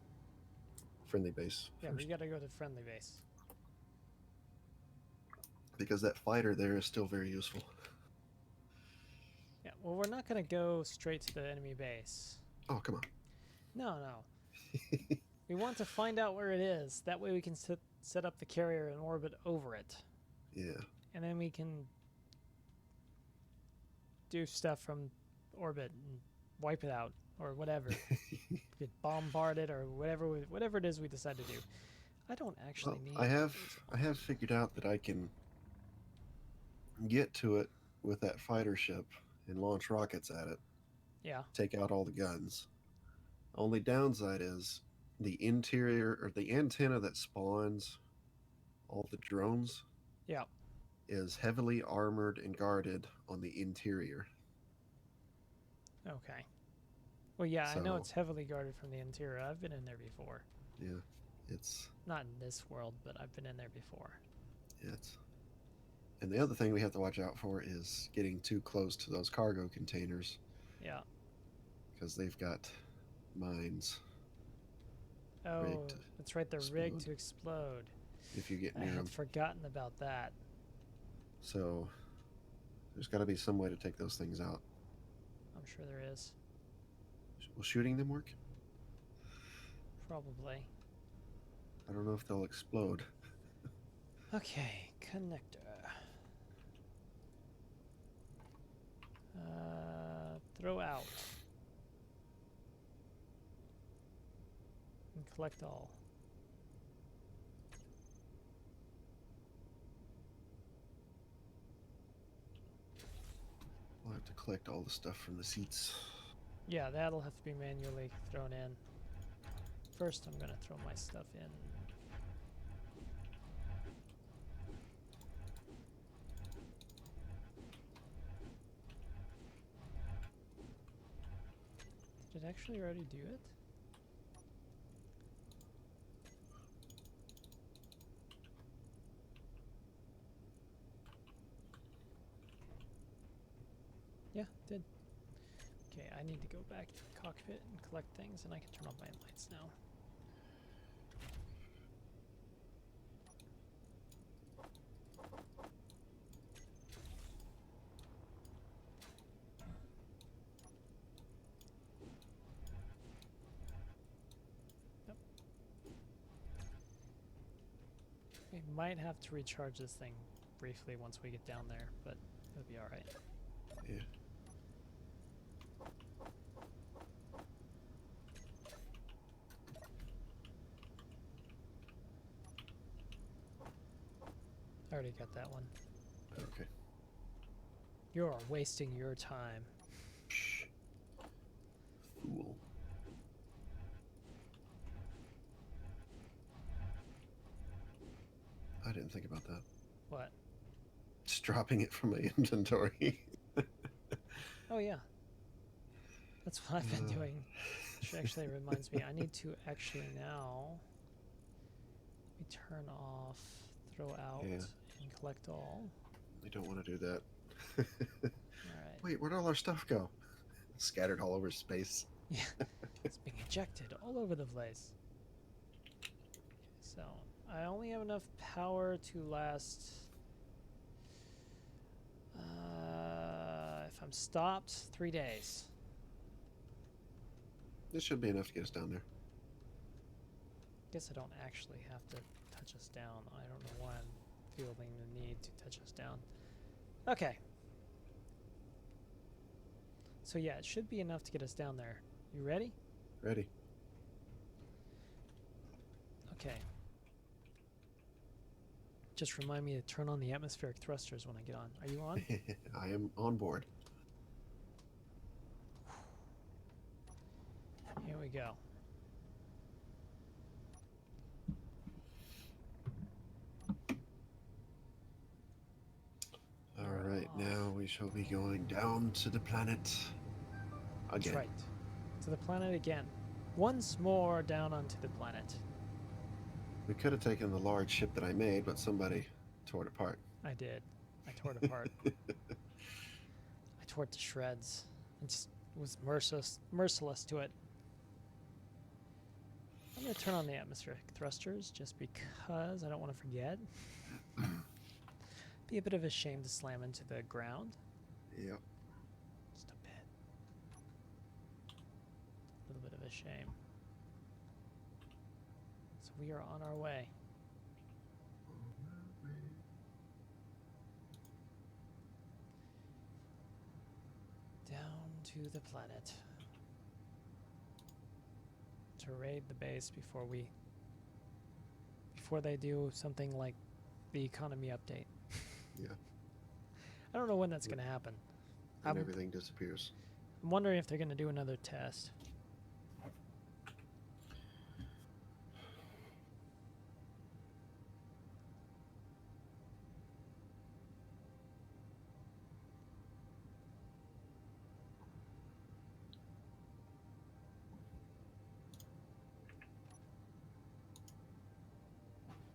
friendly base Yeah, first. we gotta go to friendly base. Because that fighter there is still very useful. Yeah, well, we're not gonna go straight to the enemy base. Oh, come on. No, no. We want to find out where it is. That way we can set up the carrier in orbit over it. Yeah. And then we can do stuff from orbit and wipe it out or whatever. Get bombarded or whatever it is we decide to do. I don't actually Well, need... I have figured out that I can get to it with that fighter ship and launch rockets at it, Yeah. take out all the guns. Only downside is the interior or the antenna that spawns all the drones Yeah. is heavily armored and guarded on the interior. Okay. Well, yeah, I know So- it's heavily guarded from the interior. I've been in there before. Yeah, it's Not in this world, but I've been in there before. it's And the other thing we have to watch out for is getting too close to those cargo containers Yeah. because they've got mines Oh, rigged to that's right. They're rigged explode to explode. if you get I near had them. forgotten about that. So there's got to be some way to take those things out. I'm sure there is. Will shooting them work? Probably. I don't know if they'll explode. Okay, connector. Throw out. And collect all. We'll have to collect all the stuff from the seats. Yeah, that'll have to be manually thrown in. First, I'm gonna throw my stuff in. Did it actually already do it? Yeah, it did. Okay, I need to go back to the cockpit and collect things, and I can turn on my lights now. Yep. We might have to recharge this thing briefly once we get down there, but it'll be alright. Yeah. I already got that one. Okay. You're wasting your time. Shh. Fool. I didn't think about that. What? Just dropping it from my inventory. Oh yeah. That's what I've been Uh. doing. Which actually reminds me, I need to actually now we turn off, throw out, Yeah. and collect all. We don't want to do that. Alright. Wait, where'd all our stuff go? Scattered all over space. Yeah. It's being ejected all over the place. So I only have enough power to last if I'm stopped, 3 days. This should be enough to get us down there. Guess I don't actually have to touch us down. I don't know why I'm feeling the need to touch us down. Okay. So yeah, it should be enough to get us down there. You ready? Ready. Okay. Just remind me to turn on the atmospheric thrusters when I get on. Are you on? I am on board. Here we go. All right, now we shall be going down to the planet again. That's right. To the planet again. Once more down onto the planet. We could have taken the large ship that I made, but somebody tore it apart. I did. I tore it apart. I tore it to shreds. I just was merciless to it. I'm going to turn on the atmospheric thrusters just because I don't want to forget. Be a bit of a shame to slam into the ground. Yep. Just a bit. A little bit of a shame. So we are on our way. Down to the planet. To raid the base before they do something like the economy update. Yeah. I don't know when that's going to happen. And I'm everything disappears. wondering if they're going to do another test.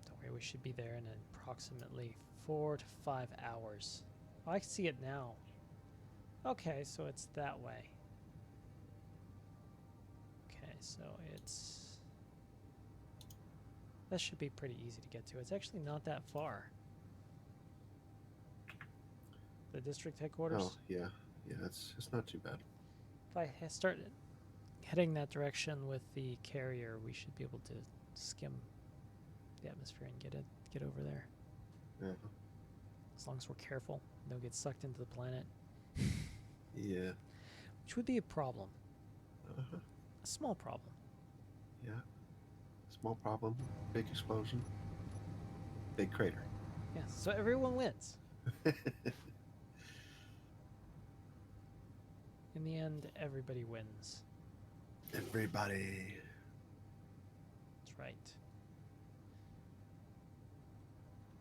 Don't worry, we should be there in approximately 4 to 5 hours. Oh, I can see it now. Okay, so it's that way. Okay, so it's... That should be pretty easy to get to. It's actually not that far. The district headquarters. Oh, yeah. Yeah, it's not too bad. If I start heading that direction with the carrier, we should be able to skim the atmosphere and get over there. Uh-huh. As long as we're careful, don't get sucked into the planet, Yeah. which would be a problem. Uh-huh. A small problem. Yeah. Small problem, big explosion, big crater. Yeah, so everyone wins. In the end, everybody wins. Everybody. That's right.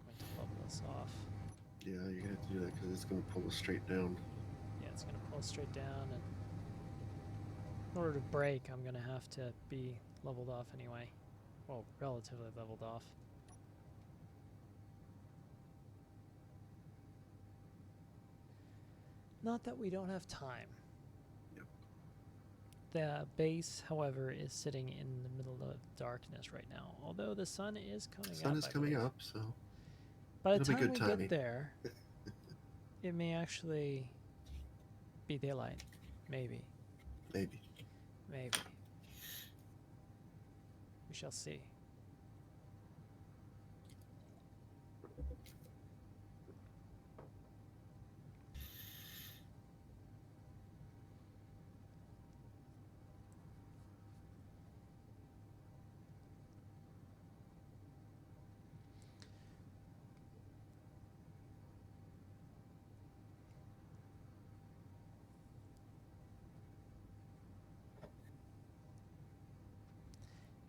I'm going to level this off. Yeah, you're gonna have to do that because it's gonna pull us straight down. Yeah, it's going to pull straight down, and in order to break, I'm going to have to be leveled off anyway. Well, relatively leveled off. Not that we don't have time. Yep. The base, however, is sitting in the middle of darkness right now, although the sun is coming The up. sun is I coming believe. up, so By the it'll be time good we timing. get there, it may actually be daylight. Maybe. maybe. Maybe. We shall see.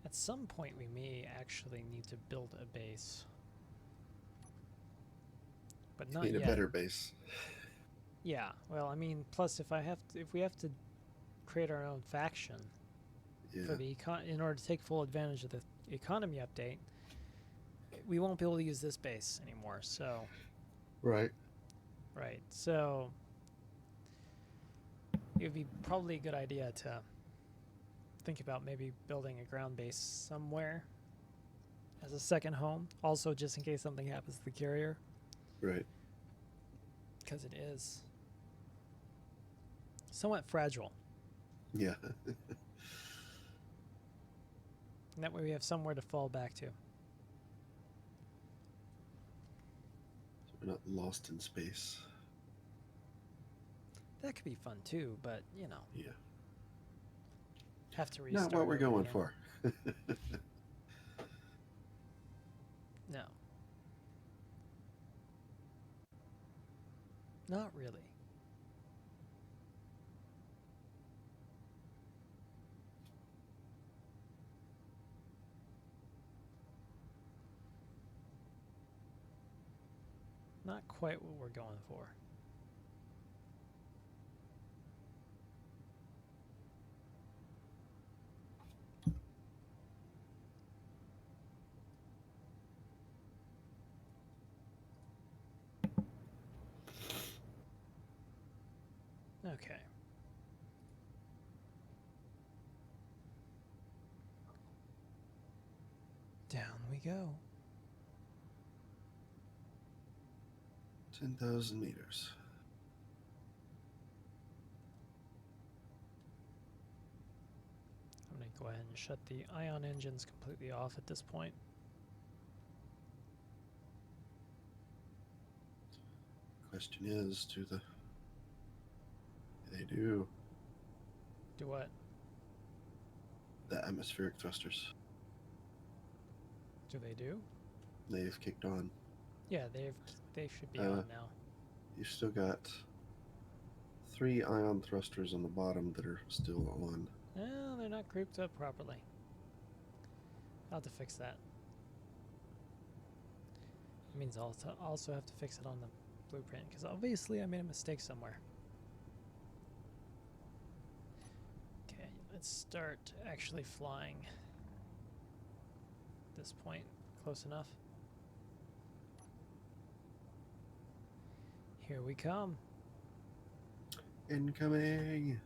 At some point, we may actually need to build a base, but not Need yet. a better base. Yeah. Well, I mean, plus if we have to create our own faction Yeah. for the in order to take full advantage of the economy update, we won't be able to use this base anymore. So, Right. right. So, it would be probably a good idea to think about maybe building a ground base somewhere as a second home. Also, just in case something happens to the carrier, Right. because it is somewhat fragile. Yeah. And that way we have somewhere to fall back to. So we're not lost in space. That could be fun too, but you know, Yeah. have to restart. Not what we're over going again. for. No. Not really. Not quite what we're going for. Okay. Down we go. 10,000 meters. I'm going to go ahead and shut the ion engines completely off at this point. Question is, they do Do what? the atmospheric thrusters? Do they do? They've kicked on. Yeah, they should be on now. You've still got 3 ion thrusters on the bottom that are still on. No, they're not grouped up properly. I'll have to fix that. It means I'll also have to fix it on the blueprint, because obviously I made a mistake somewhere. Okay, let's start actually flying. At this point, close enough. Here we come. Incoming.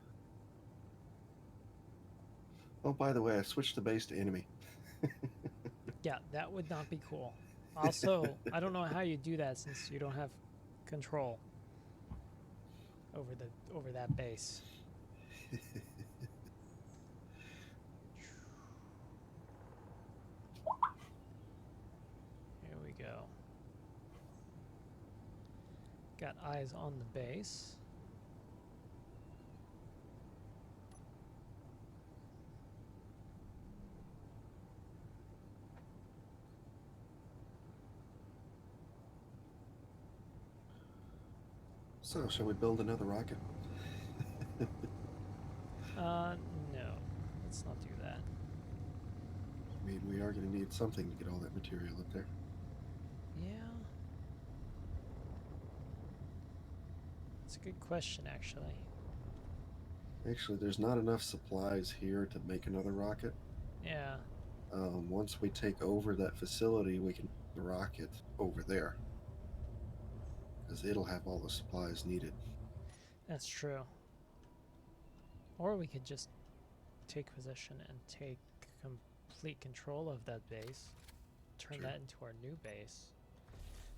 Oh, by the way, I switched the base to enemy. Yeah, that would not be cool. Also, I don't know how you do that since you don't have control over that base. Here we go. Got eyes on the base. So, shall we build another rocket? No. Let's not do that. I mean, we are going to need something to get all that material up there. Yeah. It's a good question, actually. Actually, there's not enough supplies here to make another rocket. Yeah. Once we take over that facility, we can put the rocket over there. Because it'll have all the supplies needed. That's true. Or we could just take possession and take complete control of that base. Turn that into our new base.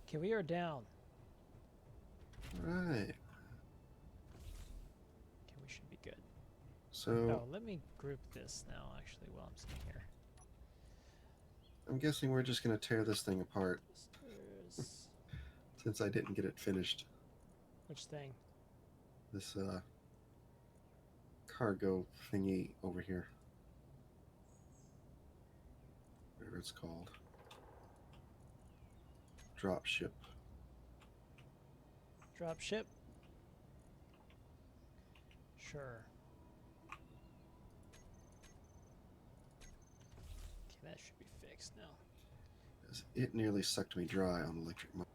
Okay, we are down. Right. Okay, we should be good. So, Oh, let me group this now, actually, while I'm sitting here. I'm guessing we're just going to tear this thing apart There's... since I didn't get it finished. Which thing? This, cargo thingy over here. Whatever it's called. Drop ship. Drop ship? Sure. Okay, that should be fixed now. 'Cause it nearly sucked me dry on electric motor.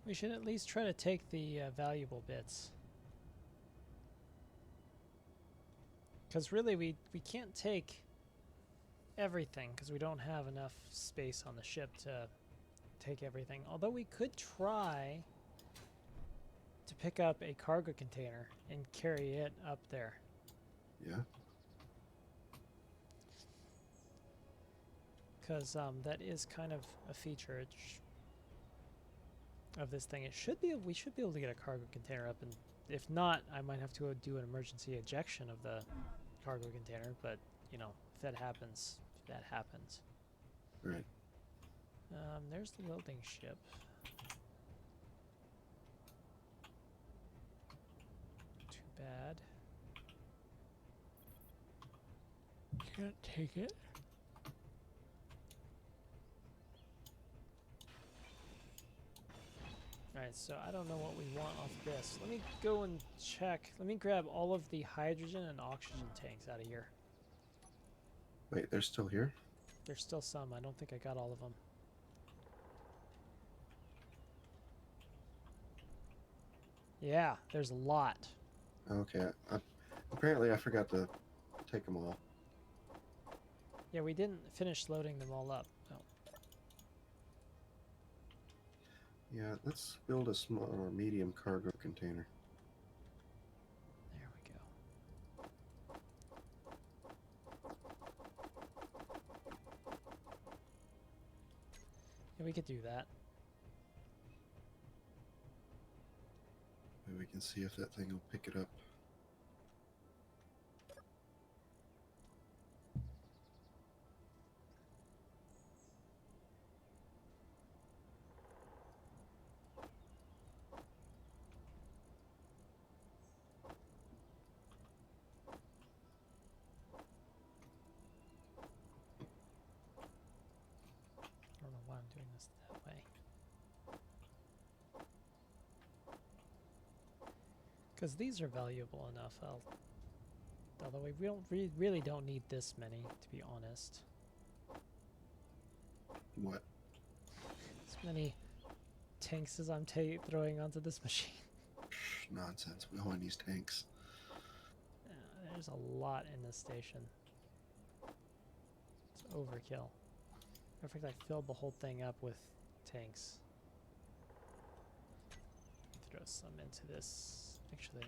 We should at least try to take the valuable bits. Because really, we can't take everything because we don't have enough space on the ship to take everything. Although we could try to pick up a cargo container and carry it up there. Yeah. Because that is kind of a feature of this thing. We should be able to get a cargo container up, and if not, I might have to do an emergency ejection of the cargo container. But you know, if that happens, that happens. Right. There's the welding ship. Too bad. Can't take it. Alright, so I don't know what we want off this. Let me go and check. Let me grab all of the hydrogen and oxygen tanks out of here. Wait, they're still here? There's still some. I don't think I got all of them. Yeah, there's a lot. Okay. Apparently I forgot to take them all. Yeah, we didn't finish loading them all up. No. Yeah, let's build a small or medium cargo container. There we go. Yeah, we could do that. Maybe we can see if that thing will pick it up. I don't know why I'm doing this that way. Because these are valuable enough. Although we really don't need this many, to be honest. What? As many tanks as I'm throwing onto this machine. Nonsense. We only need tanks. There's a lot in this station. It's overkill. In fact, I filled the whole thing up with tanks. throw some into this, actually.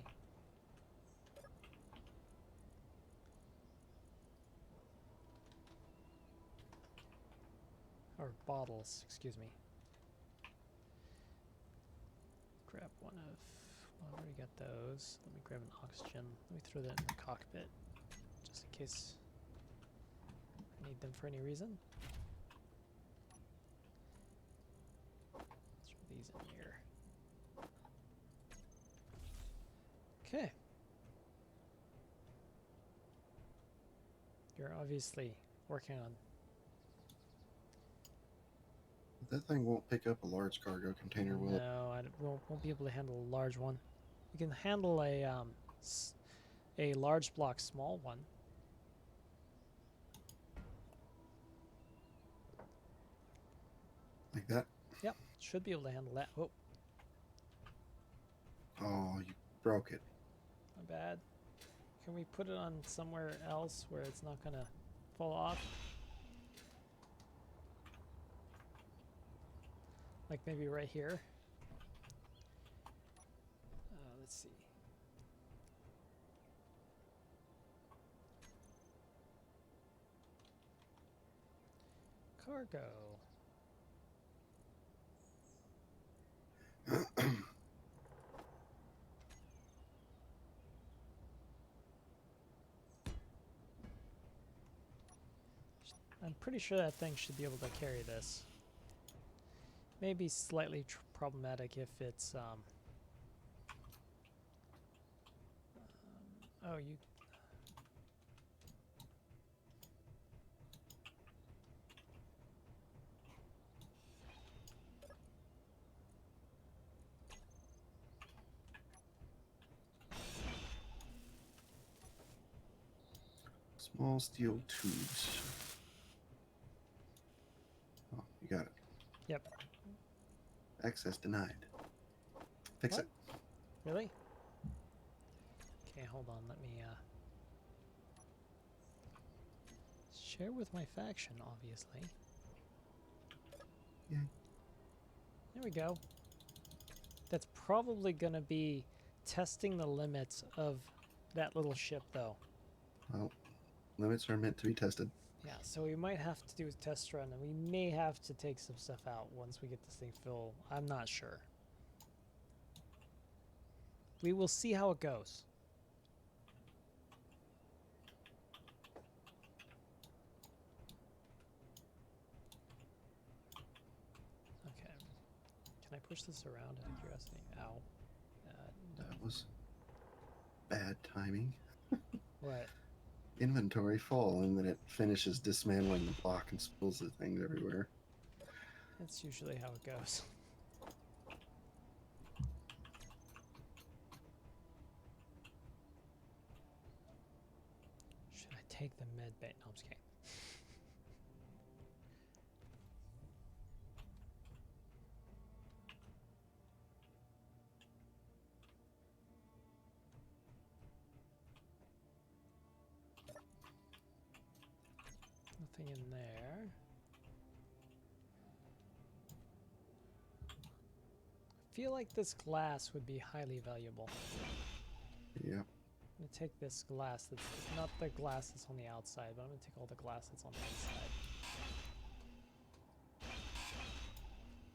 Or bottles, excuse me. Grab one of, well, I already got those. Let me grab an oxygen. Let me throw that in the cockpit, just in case I need them for any reason. Let's throw these in here. Okay. You're obviously working on. That thing won't pick up a large cargo container, will it? No, won't be able to handle a large one. You can handle a large block small one. Like that? Yep, should be able to handle that. Oh, Oh, you broke it. my bad. Can we put it on somewhere else where it's not gonna fall off? Like maybe right here. Let's see. Cargo. I'm pretty sure that thing should be able to carry this. Maybe slightly problematic if it's oh, you. Small steel tubes. Oh, you got it. Yep. Access denied. Fix What? it. Really? Okay, hold on. Let me share with my faction, obviously. Yeah. There we go. That's probably going to be testing the limits of that little ship, though. Well, limits are meant to be tested. Yeah, so we might have to do a test run, and we may have to take some stuff out once we get this thing full. I'm not sure. We will see how it goes. Okay. Can I push this around out of curiosity? Ow. No. That was bad timing. What? Inventory full, and then it finishes dismantling the block and spills the things everywhere. That's usually how it goes. Should I take the med bait? No, I'm just kidding. Nothing in there. I feel like this glass would be highly valuable. Yep. I'm gonna take this glass that's not the glass that's on the outside, but I'm gonna take all the glass that's on the inside.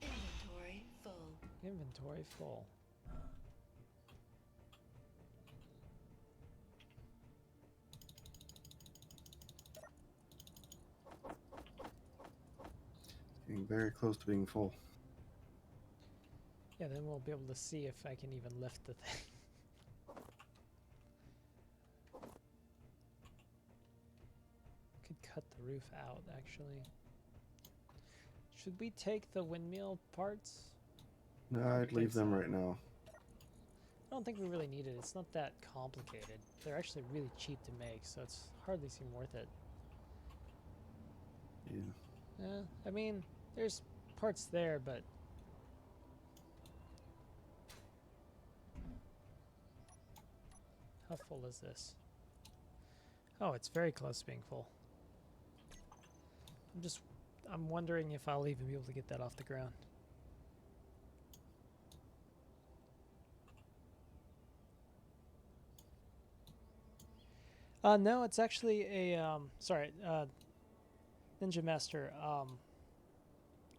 Inventory full. Inventory full. Getting very close to being full. Yeah, then we'll be able to see if I can even lift the thing. Could cut the roof out, actually. Should we take the windmill parts? No, I I'd think leave them so. right now. I don't think we really need it. It's not that complicated. They're actually really cheap to make, so it's hardly seem worth it. Yeah. I mean, there's parts there, but how full is this? Oh, it's very close to being full. I'm wondering if I'll even be able to get that off the ground. No, it's actually a sorry, Ninja Master.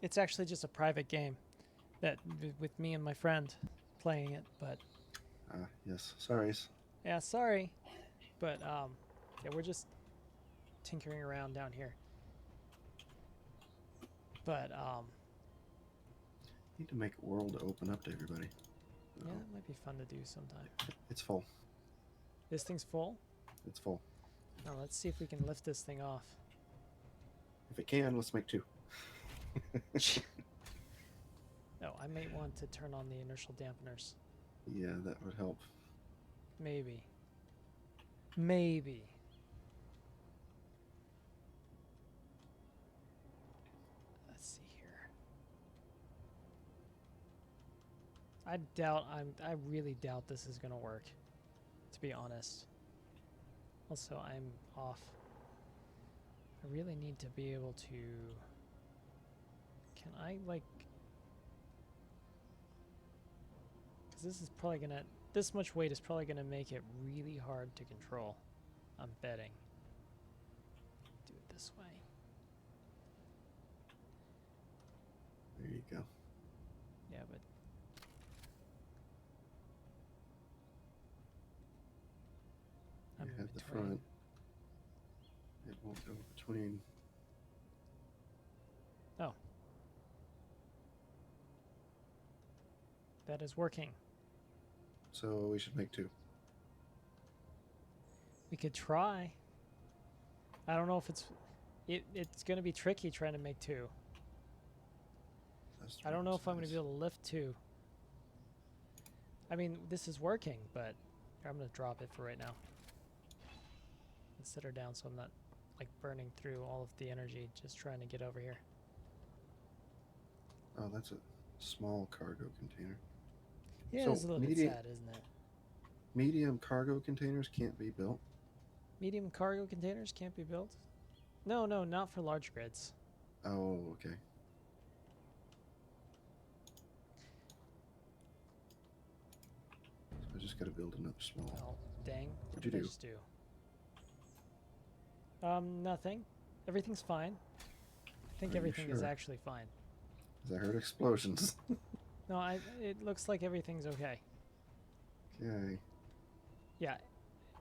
It's actually just a private game that with me and my friend playing it. But Yes. Sorry. yeah, sorry, but yeah, we're just tinkering around down here. But Need to make a world to open up to everybody. yeah, that might be fun to do sometime. It's full. This thing's full. It's full. Now let's see if we can lift this thing off. If it can, let's make 2. No, I may want to turn on the inertial dampeners. Yeah, that would help. Maybe. Maybe. Let's see here. I really doubt this is gonna work, to be honest. Also, I'm off. I really need to be able to... Can I, like... Because this is probably gonna... This much weight is probably gonna make it really hard to control. I'm betting. Do it this way. There you go. Yeah, but... I'm You in have the between. front. It won't go between. Oh. That is working. So we should make 2. We could try. I don't know if it's... It's going to be tricky trying to make 2. That's I don't know if I'm going nice. to be able to lift 2. I mean, this is working, but I'm going to drop it for right now. And sit her down so I'm not, like, burning through all of the energy just trying to get over here. Oh, that's a small cargo container. Yeah, So it's a little bit medium- sad, isn't it? Medium cargo containers can't be built. Medium cargo containers can't be built? No, not for large grids. Oh, okay. So I just got to build another small. Oh, dang. What'd What you did I do? just do? Nothing. Everything's fine. I think Are you everything is sure? actually fine. 'Cause I heard explosions. No, it looks like everything's okay. Okay. Yeah,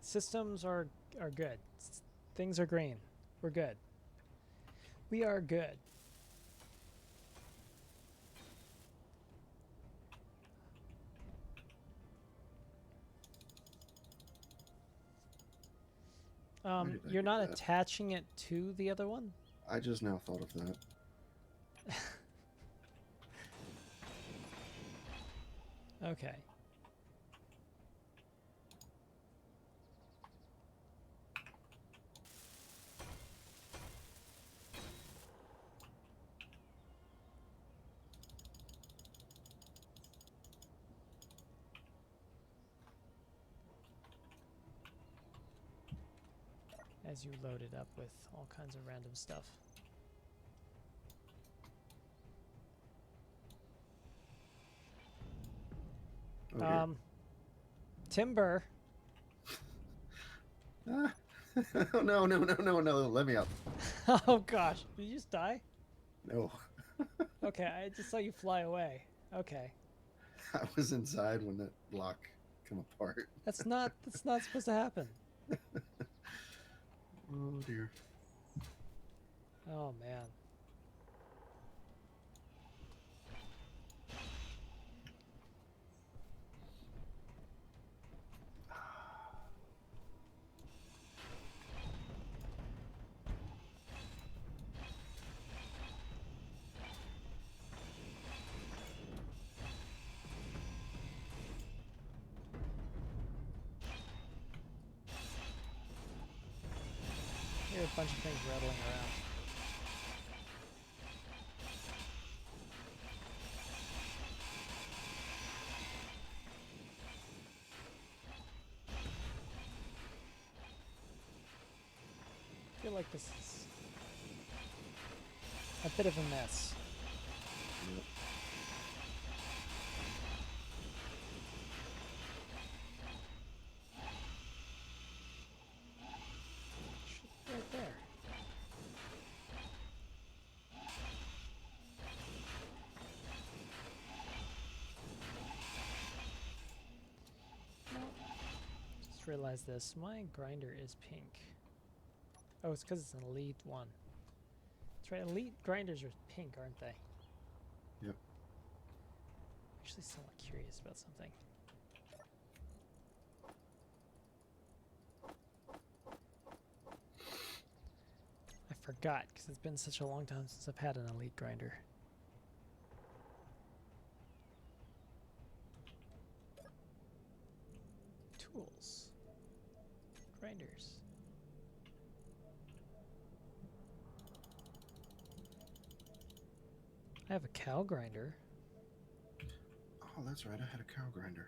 systems are good. Things are green. We're good. We are good. Where did I You're do not that? attaching it to the other one? I just now thought of that. Okay. As you load it up with all kinds of random stuff. Oh, dear. Timber. Ah. No, let me out. Oh gosh, did you just die? No. Okay, I just saw you fly away. Okay. I was inside when that block come apart. That's not supposed to happen. Oh dear. Oh man. Hear a bunch of things rattling around. I feel like this is a bit of a mess. Yep. just realized this. My grinder is pink. Oh, it's because it's an elite one. That's right. Elite grinders are pink, aren't they? Yep. Actually, somewhat curious about something. I forgot because it's been such a long time since I've had an elite grinder. Tools. Grinders. I have a cow grinder. Oh, that's right. I had a cow grinder.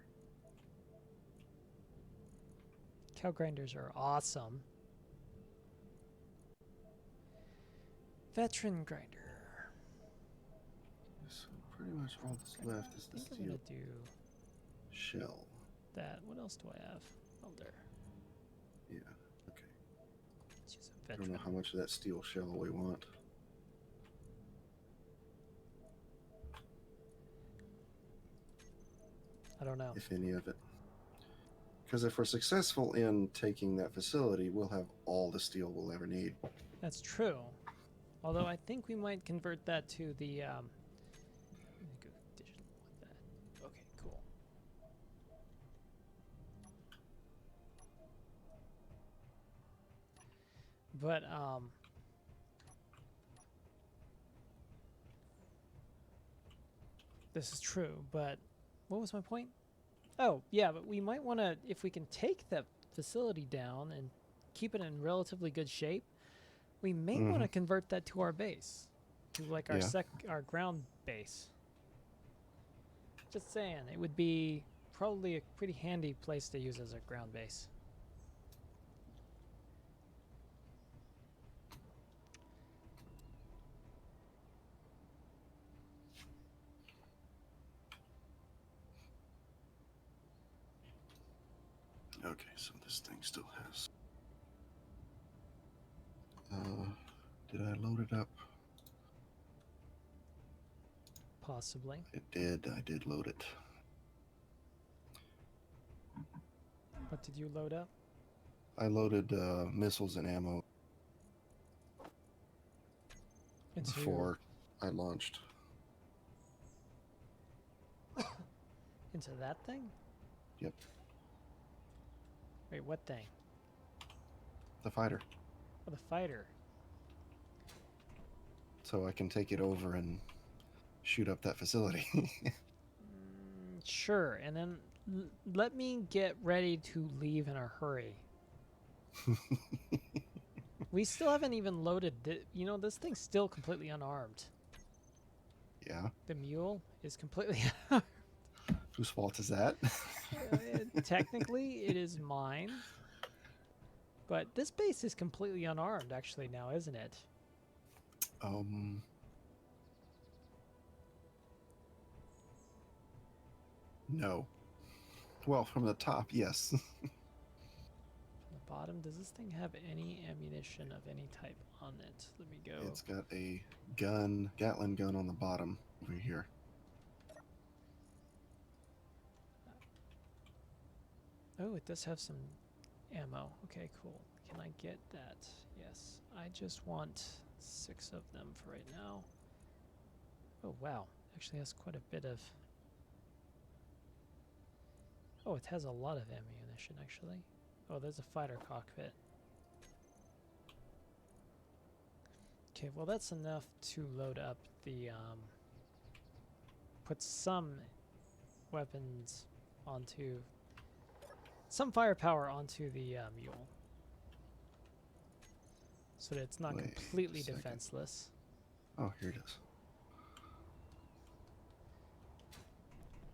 Cow grinders are awesome. Veteran grinder. So pretty much all that's left is I the think I'm steel gonna do shell. that. What else do I have? Welder. Yeah. Okay. Let's use a I don't veteran. know how much of that steel shell we want. I don't know. If any of it. Because if we're successful in taking that facility, we'll have all the steel we'll ever need. That's true. Although I think we might convert that to the let me go digital with that. Okay, cool. But this is true, but what was my point? Oh, yeah, but we might want to, if we can take that facility down and keep it in relatively good shape, we may want to convert that to our base, to like our Yeah. our ground base. Just saying, it would be probably a pretty handy place to use as a ground base. Okay, so this thing still has. Did I load it up? Possibly. It did. I did load it. What did you load up? I loaded missiles and ammo Into before I launched. into that thing? Yep. Wait, what thing? The fighter. Oh, the fighter. So I can take it over and shoot up that facility. Sure, and then let me get ready to leave in a hurry. We still haven't even loaded you know, this thing's still completely unarmed. Yeah. The mule is completely Whose fault is that? technically it is mine. But this base is completely unarmed actually now, isn't it? No. Well, from the top, yes. From the bottom, does this thing have any ammunition of any type on it? Let me go. It's got a gun, Gatling gun on the bottom over here. Oh, it does have some ammo. Okay, cool. Can I get that? Yes. I just want 6 of them for right now. Oh, wow. Actually has quite a bit of... Oh, it has a lot of ammunition, actually. Oh, there's a fighter cockpit. Okay, well that's enough to load up the, put some weapons onto... some firepower onto the mule. So that it's not Wait a completely second. defenseless. Oh, here it is.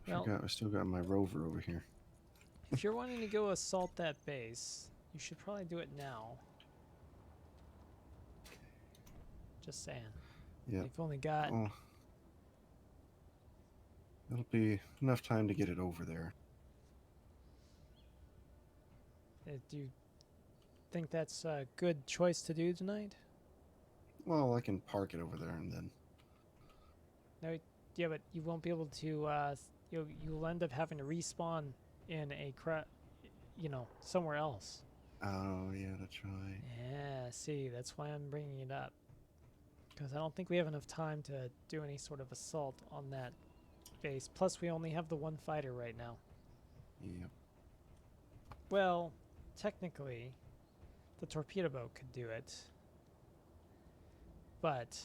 Well- Forgot, I still got my rover over here. If you're wanting to go assault that base, you should probably do it now. Just saying. Yeah. You've only got... Oh. It'll be enough time to get it over there. do you think that's a good choice to do tonight? Well, I can park it over there and then. No, yeah, but you won't be able to. You'll end up having to respawn in a somewhere else. Oh, yeah, that's right. Yeah, see, that's why I'm bringing it up. Because I don't think we have enough time to do any sort of assault on that base. Plus, we only have the one fighter right now. Yep. Well, technically, the torpedo boat could do it. But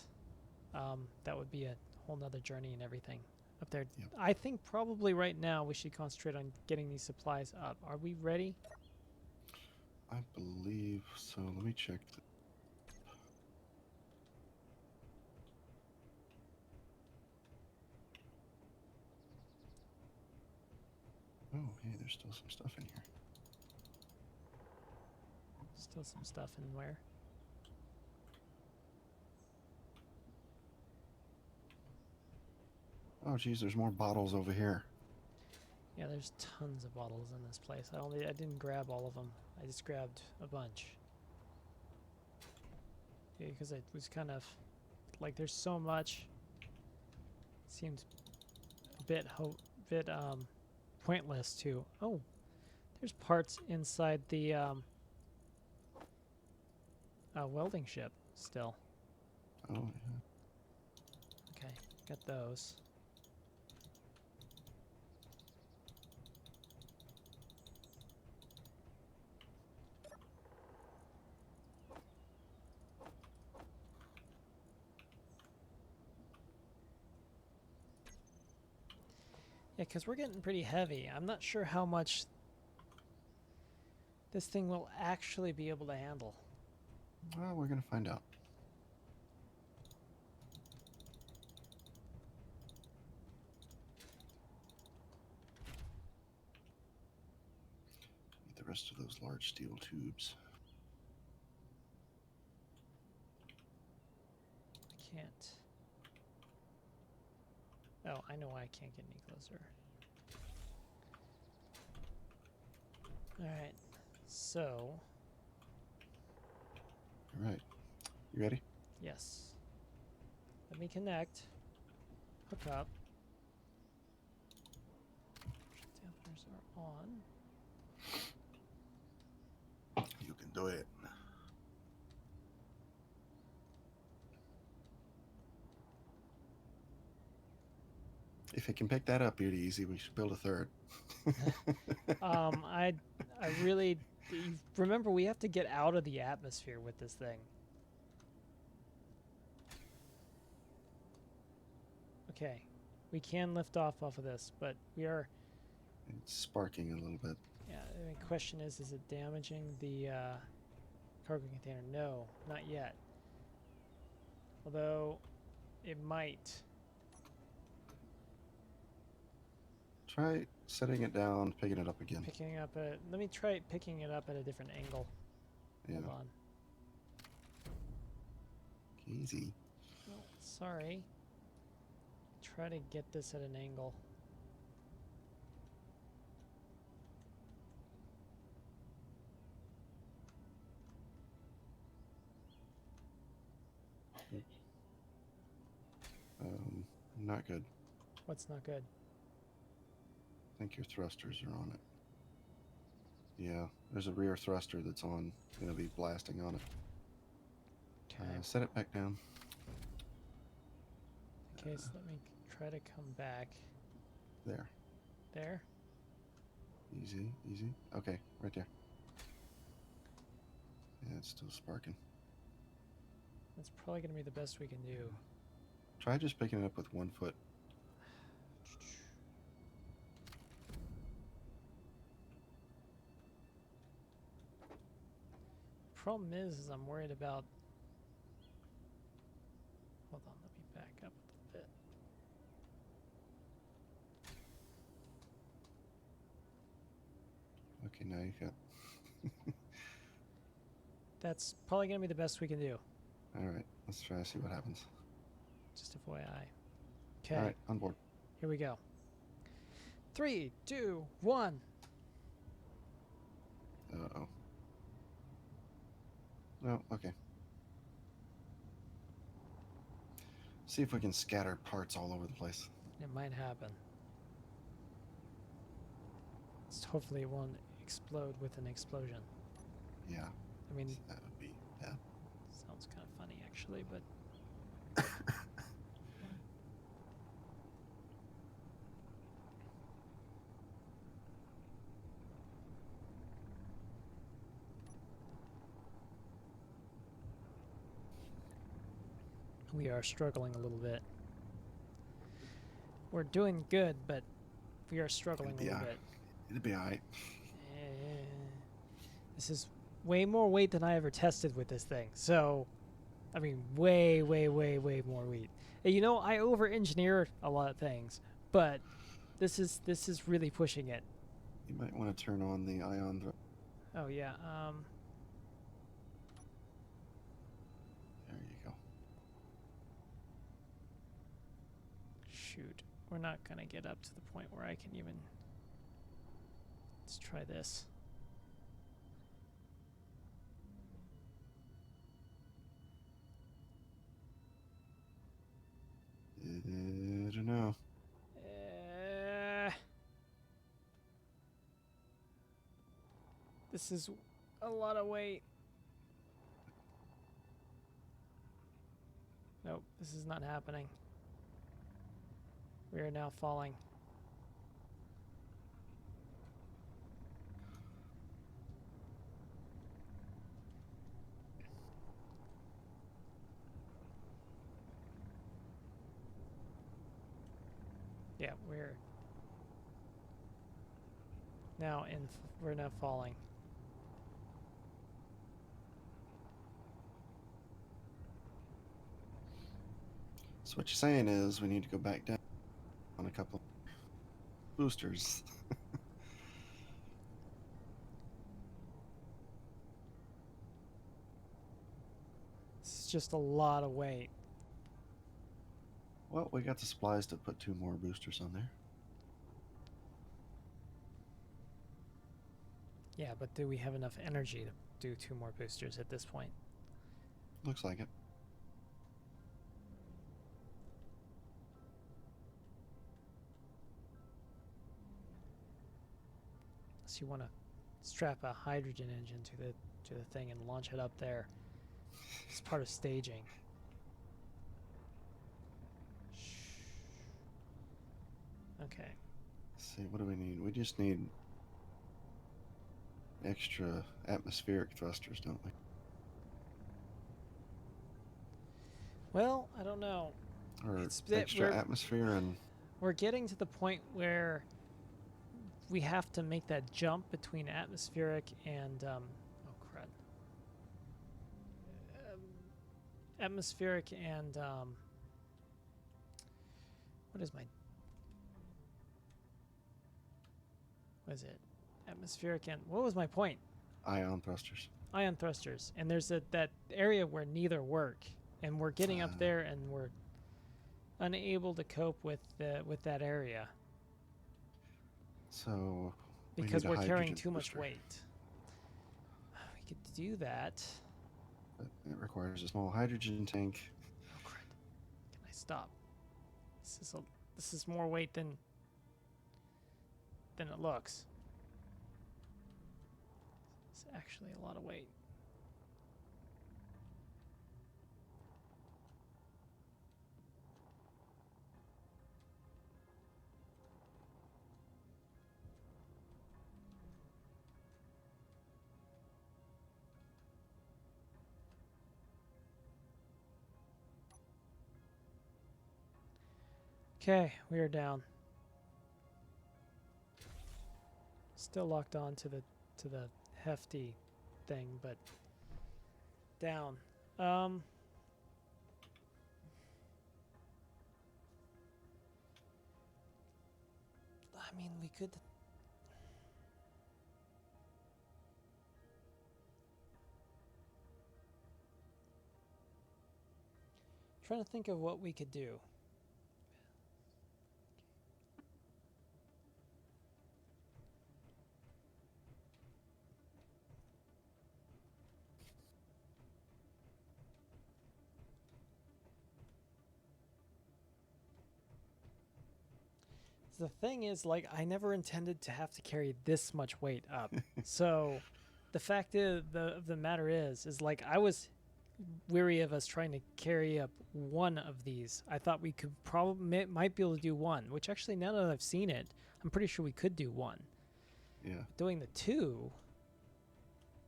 that would be a whole nother journey and everything up there. Yep. I think probably right now we should concentrate on getting these supplies up. Are we ready? I believe so. Let me check. Oh, hey, there's still some stuff in here. Still some stuff in where? Oh, geez, there's more bottles over here. Yeah, there's tons of bottles in this place. I didn't grab all of them. I just grabbed a bunch. Yeah, because it was kind of like there's so much. Seems a bit pointless too. Oh, there's parts inside the welding ship still. Oh, yeah. Okay, got those. Yeah, because we're getting pretty heavy. I'm not sure how much this thing will actually be able to handle. Well, we're going to find out. Need the rest of those large steel tubes. I can't. Oh, I know why I can't get any closer. Alright, so, All right. You ready? yes. Let me connect. Hook up. Dampers are on. You can do it. If it can pick that up pretty easy, we should build a third. I really remember we have to get out of the atmosphere with this thing. Okay, we can lift off of this, but we are. It's sparking a little bit. Yeah, the question is it damaging the cargo container? No, not yet. Although, it might. Try setting it down, picking it up again. Let me try picking it up at a different angle. Yeah. Hold on. Easy. Oh, sorry. Try to get this at an angle. Not good. What's not good? I think your thrusters are on it. Yeah, there's a rear thruster that's on. Going to be blasting on it. Okay. Set it back down. Okay, so let me try to come back. There. There? Easy, easy. Okay, right there. Yeah, it's still sparking. That's probably going to be the best we can do. Try just picking it up with 1 foot. Problem is I'm worried about. Hold on, let me back up a little bit. Okay, now you got. That's probably going to be the best we can do. All right, let's try to see what happens. Just FYI. Okay, All right, on board. here we go. 3, 2, 1. Uh-oh. No, okay. See if we can scatter parts all over the place. It might happen. Hopefully it won't explode with an explosion. Yeah, I mean, that would be yeah. sounds kind of funny actually, but we are struggling a little bit. We're doing good, but we are struggling a little bit. It'd be alright. This is way more weight than I ever tested with this thing. So, I mean, way, way, way, way more weight. And you know, I over-engineer a lot of things, but this is really pushing it. You might want to turn on the ion. Oh yeah. There you go. Shoot, we're not gonna get up to the point where I can even. Let's try this. I don't know. This is a lot of weight. Nope, this is not happening. We are now falling. Yeah, we're now we're now falling. So what you're saying is we need to go back down on a couple boosters. This is just a lot of weight. Well, we got the supplies to put 2 more boosters on there. Yeah, but do we have enough energy to do 2 more boosters at this point? Looks like it. Unless you want to strap a hydrogen engine to the thing and launch it up there. It's part of staging. Okay. Let's see, what do we need? We just need extra atmospheric thrusters, don't we? Well, I don't know. Or It's that extra atmosphere and... We're getting to the point where we have to make that jump between atmospheric and oh crud. Atmospheric and what is it? Atmospheric and what was my point? Ion thrusters. Ion thrusters. And there's that area where neither work, and we're getting up there and we're unable to cope with that area. So because we need a we're carrying hydrogen too much booster. weight. We could do that. But it requires a small hydrogen tank. Oh crud. Can I stop? This is more weight than it looks. It's actually a lot of weight. Okay, we are down. Still locked on to the hefty thing, but down. I mean, we could. Trying to think of what we could do. the thing is, like, I never intended to have to carry this much weight up. So, the fact is, of the matter is like I was weary of us trying to carry up one of these. I thought we could probably might be able to do one, which actually now that I've seen it, I'm pretty sure we could do one. Yeah. Doing the two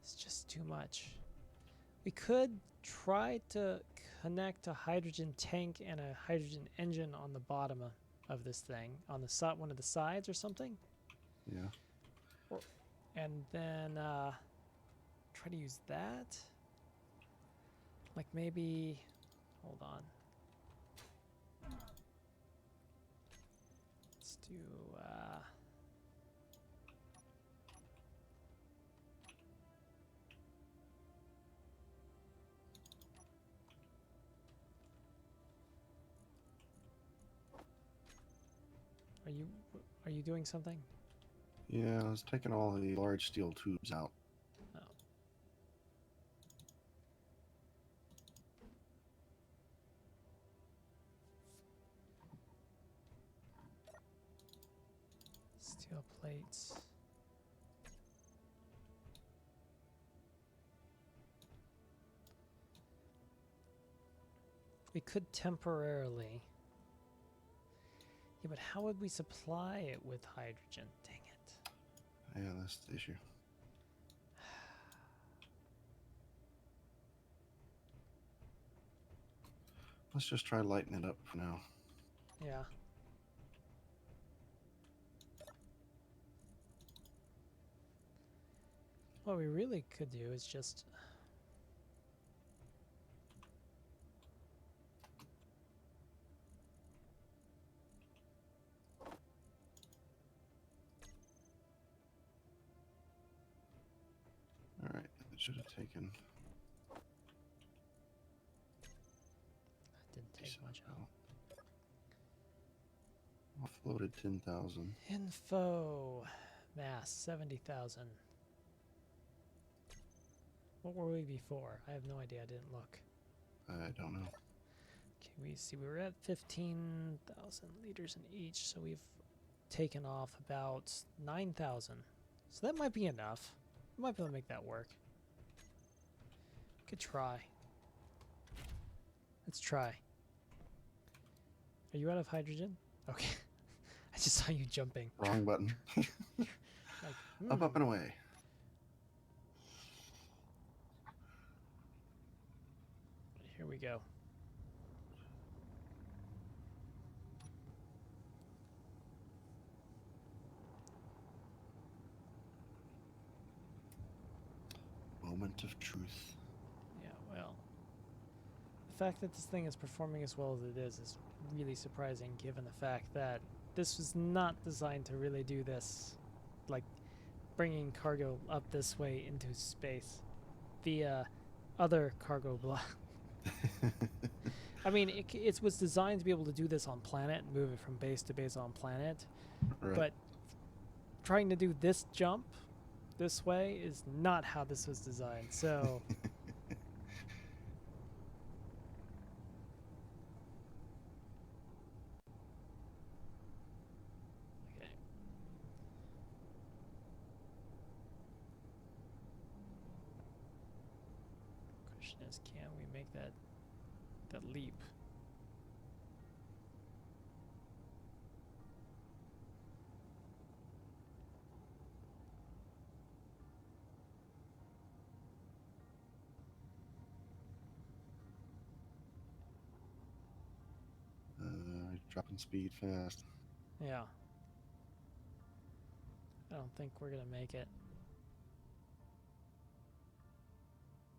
is just too much. We could try to connect a hydrogen tank and a hydrogen engine on the bottom of this thing, on the side, one of the sides or something, Yeah. and then try to use that. Like maybe, hold on. Let's do, are you doing something? Yeah, I was taking all the large steel tubes out. Oh. Steel plates. We could temporarily. Yeah, but how would we supply it with hydrogen? Dang it. Yeah, that's the issue. Let's just try lighting it up for now. Yeah. What we really could do is just All right, it should have taken. that didn't take much out. Offloaded 10,000. Info mass 70,000. What were we before? I have no idea. I didn't look. I don't know. Okay, we see we were at 15,000 liters in each, so we've taken off about 9,000. So that might be enough. We might be able to make that work. Could try. Let's try. Are you out of hydrogen? Okay. I just saw you jumping. Wrong button. Like, Up, up, and away. Here we go. Moment of truth. Yeah, well, the fact that this thing is performing as well as it is really surprising given the fact that this was not designed to really do this, like bringing cargo up this way into space via other cargo block. I mean, it was designed to be able to do this on planet, move it from base to base on planet, Right. but trying to do this jump this way is not how this was designed. So okay. Question is, can we make that leap? Dropping speed fast. Yeah. I don't think we're gonna make it.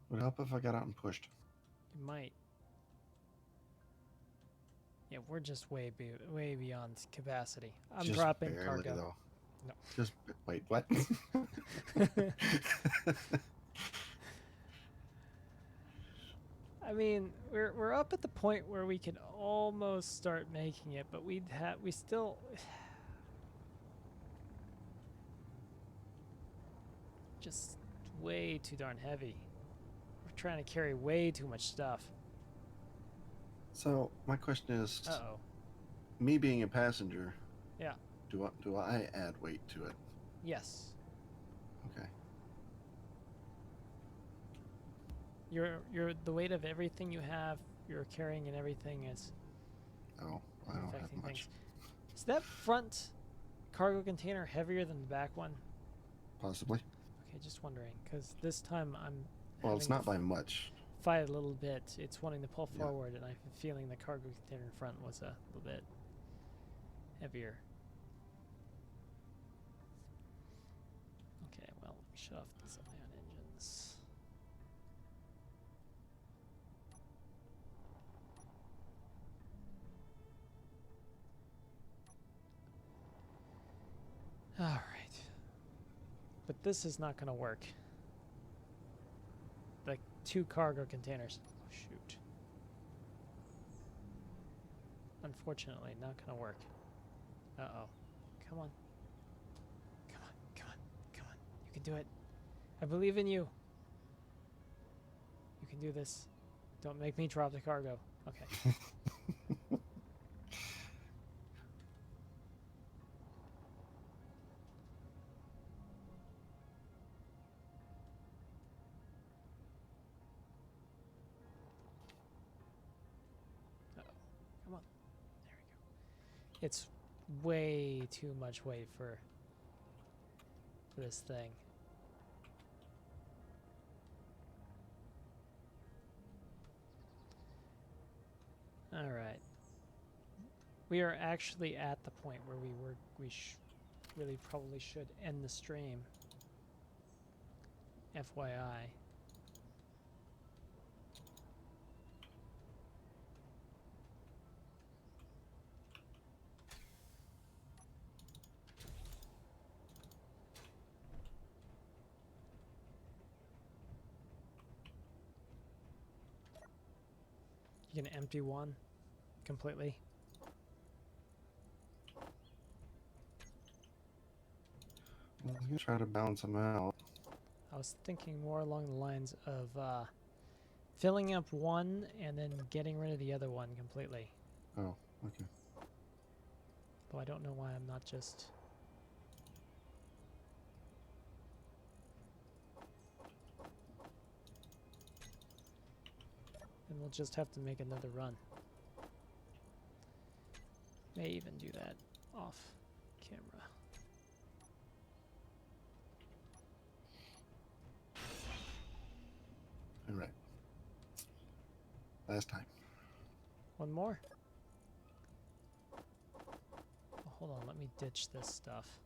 Would help if I got out and pushed. You might. Yeah, we're just way beyond capacity. I'm Just dropping barely, cargo. Though. No. Just wait. What? I mean, we're up at the point where we can almost start making it, but we still just way too darn heavy. We're trying to carry way too much stuff. So my question is, Uh-oh. me being a passenger, Yeah. Do I add weight to it? Yes. Okay. Your the weight of everything you have, you're carrying, and everything is Oh, I don't have affecting much. things. Is that front cargo container heavier than the back one? Possibly. Okay, just wondering, because this time I'm Well, it's having not to by much. fight a little bit. It's wanting to pull Yeah. forward, and I have a feeling the cargo container in front was a little bit heavier. Okay, well, let me shut off these ion engines. All right. But this is not going to work. The 2 cargo containers. Oh, shoot. Unfortunately, not going to work. Uh-oh. Come on. Come on, come on, come on. You can do it. I believe in you. You can do this. Don't make me drop the cargo. Okay. Uh-oh. Come on. There we go. It's way too much weight for this thing. All right. We are actually at the point where we really probably should end the stream. FYI. You can empty one completely. Well, I'm gonna try to balance them out. I was thinking more along the lines of filling up one and then getting rid of the other one completely. Oh, okay. Though I don't know why I'm not just... And we'll just have to make another run. May even do that off camera. All right. Last time. One more? Oh, hold on, let me ditch this stuff.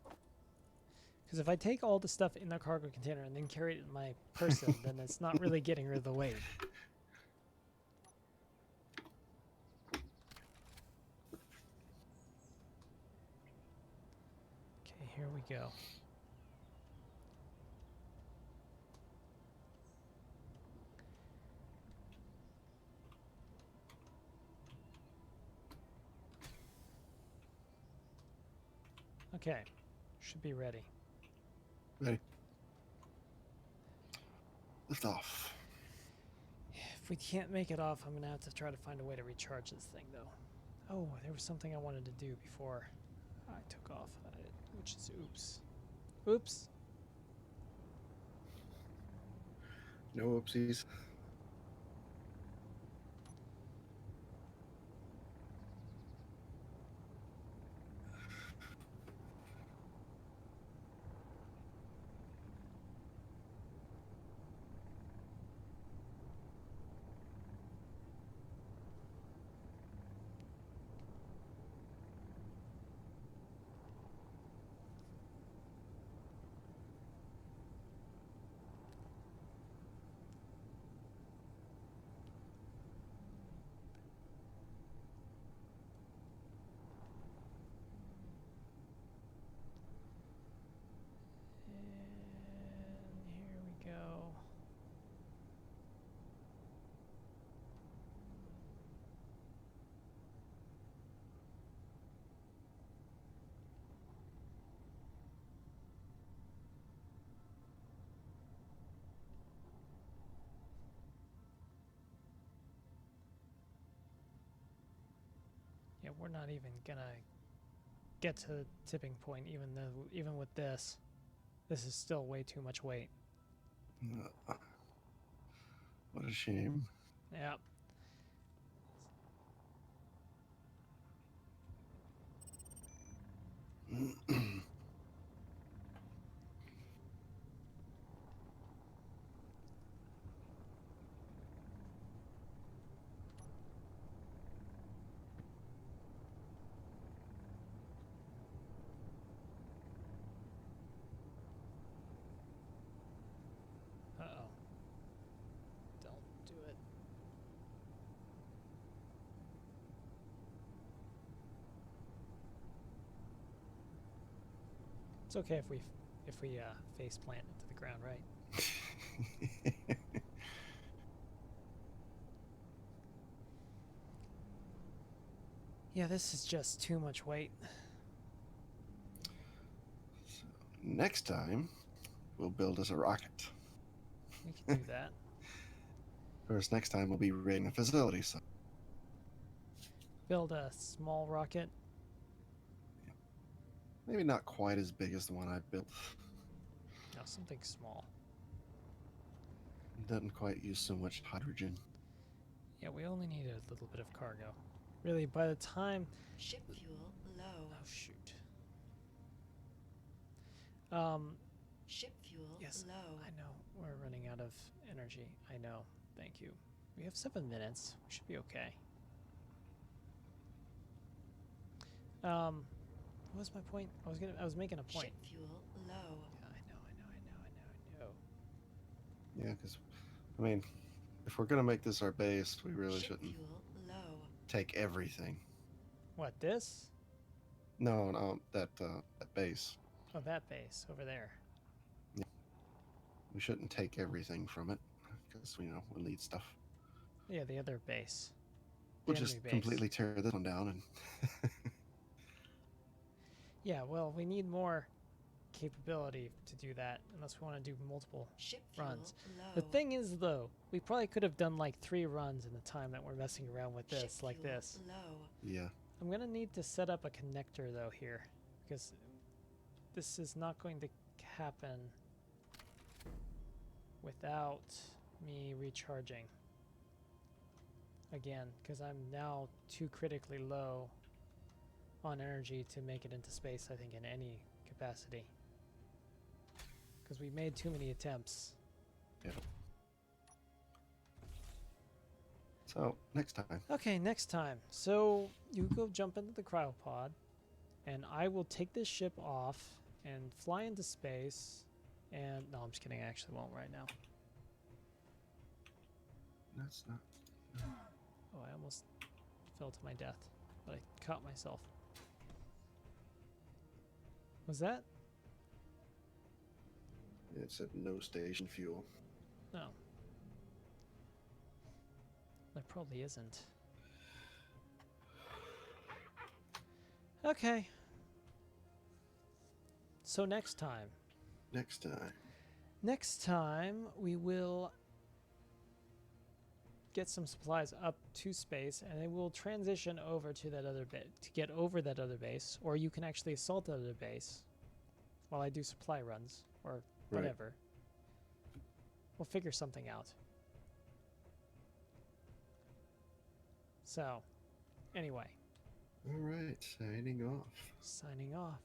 Because if I take all the stuff in the cargo container and then carry it in my person, then it's not really getting rid of the weight. Okay, here we go. Okay, should be ready. Ready. Lift off. If we can't make it off, I'm going to have to try to find a way to recharge this thing, though. Oh, there was something I wanted to do before I took off, which is oops. Oops. No oopsies. And here we go. Yeah, we're not even gonna get to the tipping point. Even with this is still way too much weight. What a shame. Yep. Uh-oh. Don't do it. It's okay if we face plant into the ground, right? Yeah, this is just too much weight. So next time, we'll build us a rocket. We can do that. Of course, next time we'll be raiding a facility. So Build a small rocket. maybe not quite as big as the one I built. No, something small. It doesn't quite use so much hydrogen. Yeah, we only need a little bit of cargo. Really, by the time... Ship fuel low. Oh, shoot. Ship fuel Yes, low. I know. We're running out of energy. I know. Thank you. We have 7 minutes. We should be okay. What was my point? I was making a point. Ship fuel low. Yeah, I know. Yeah, because, I mean, if we're going to make this our base, we really Ship shouldn't fuel low. take everything. What, this? No, that base. Oh, that base over there. We shouldn't take everything from it, because, we'll need stuff. Yeah, the other base. The We'll just enemy base. completely tear this one down and... Yeah, well, we need more capability to do that, unless we want to do multiple Ship fuel runs. low. The thing is, though, we probably could have done like 3 runs in the time that we're messing around with Ship this, like fuel this. Low. Yeah. I'm gonna need to set up a connector, though, here, because this is not going to happen without me recharging again, because I'm now too critically low on energy to make it into space, I think, in any capacity, because we made too many attempts. Yeah. So, next time. Okay, next time. So you go jump into the cryopod, and I will take this ship off and fly into space. And no, I'm just kidding. I actually won't right now. That's not... Oh, I almost fell to my death, but I caught myself. Was that? It said no station fuel. No. There probably isn't. Okay. So next time. Next time we will get some supplies up to space, and then we'll transition over to that other bit to get over that other base, or you can actually assault that other base while I do supply runs or Right. whatever. We'll figure something out. So, anyway, All right, signing off. signing off.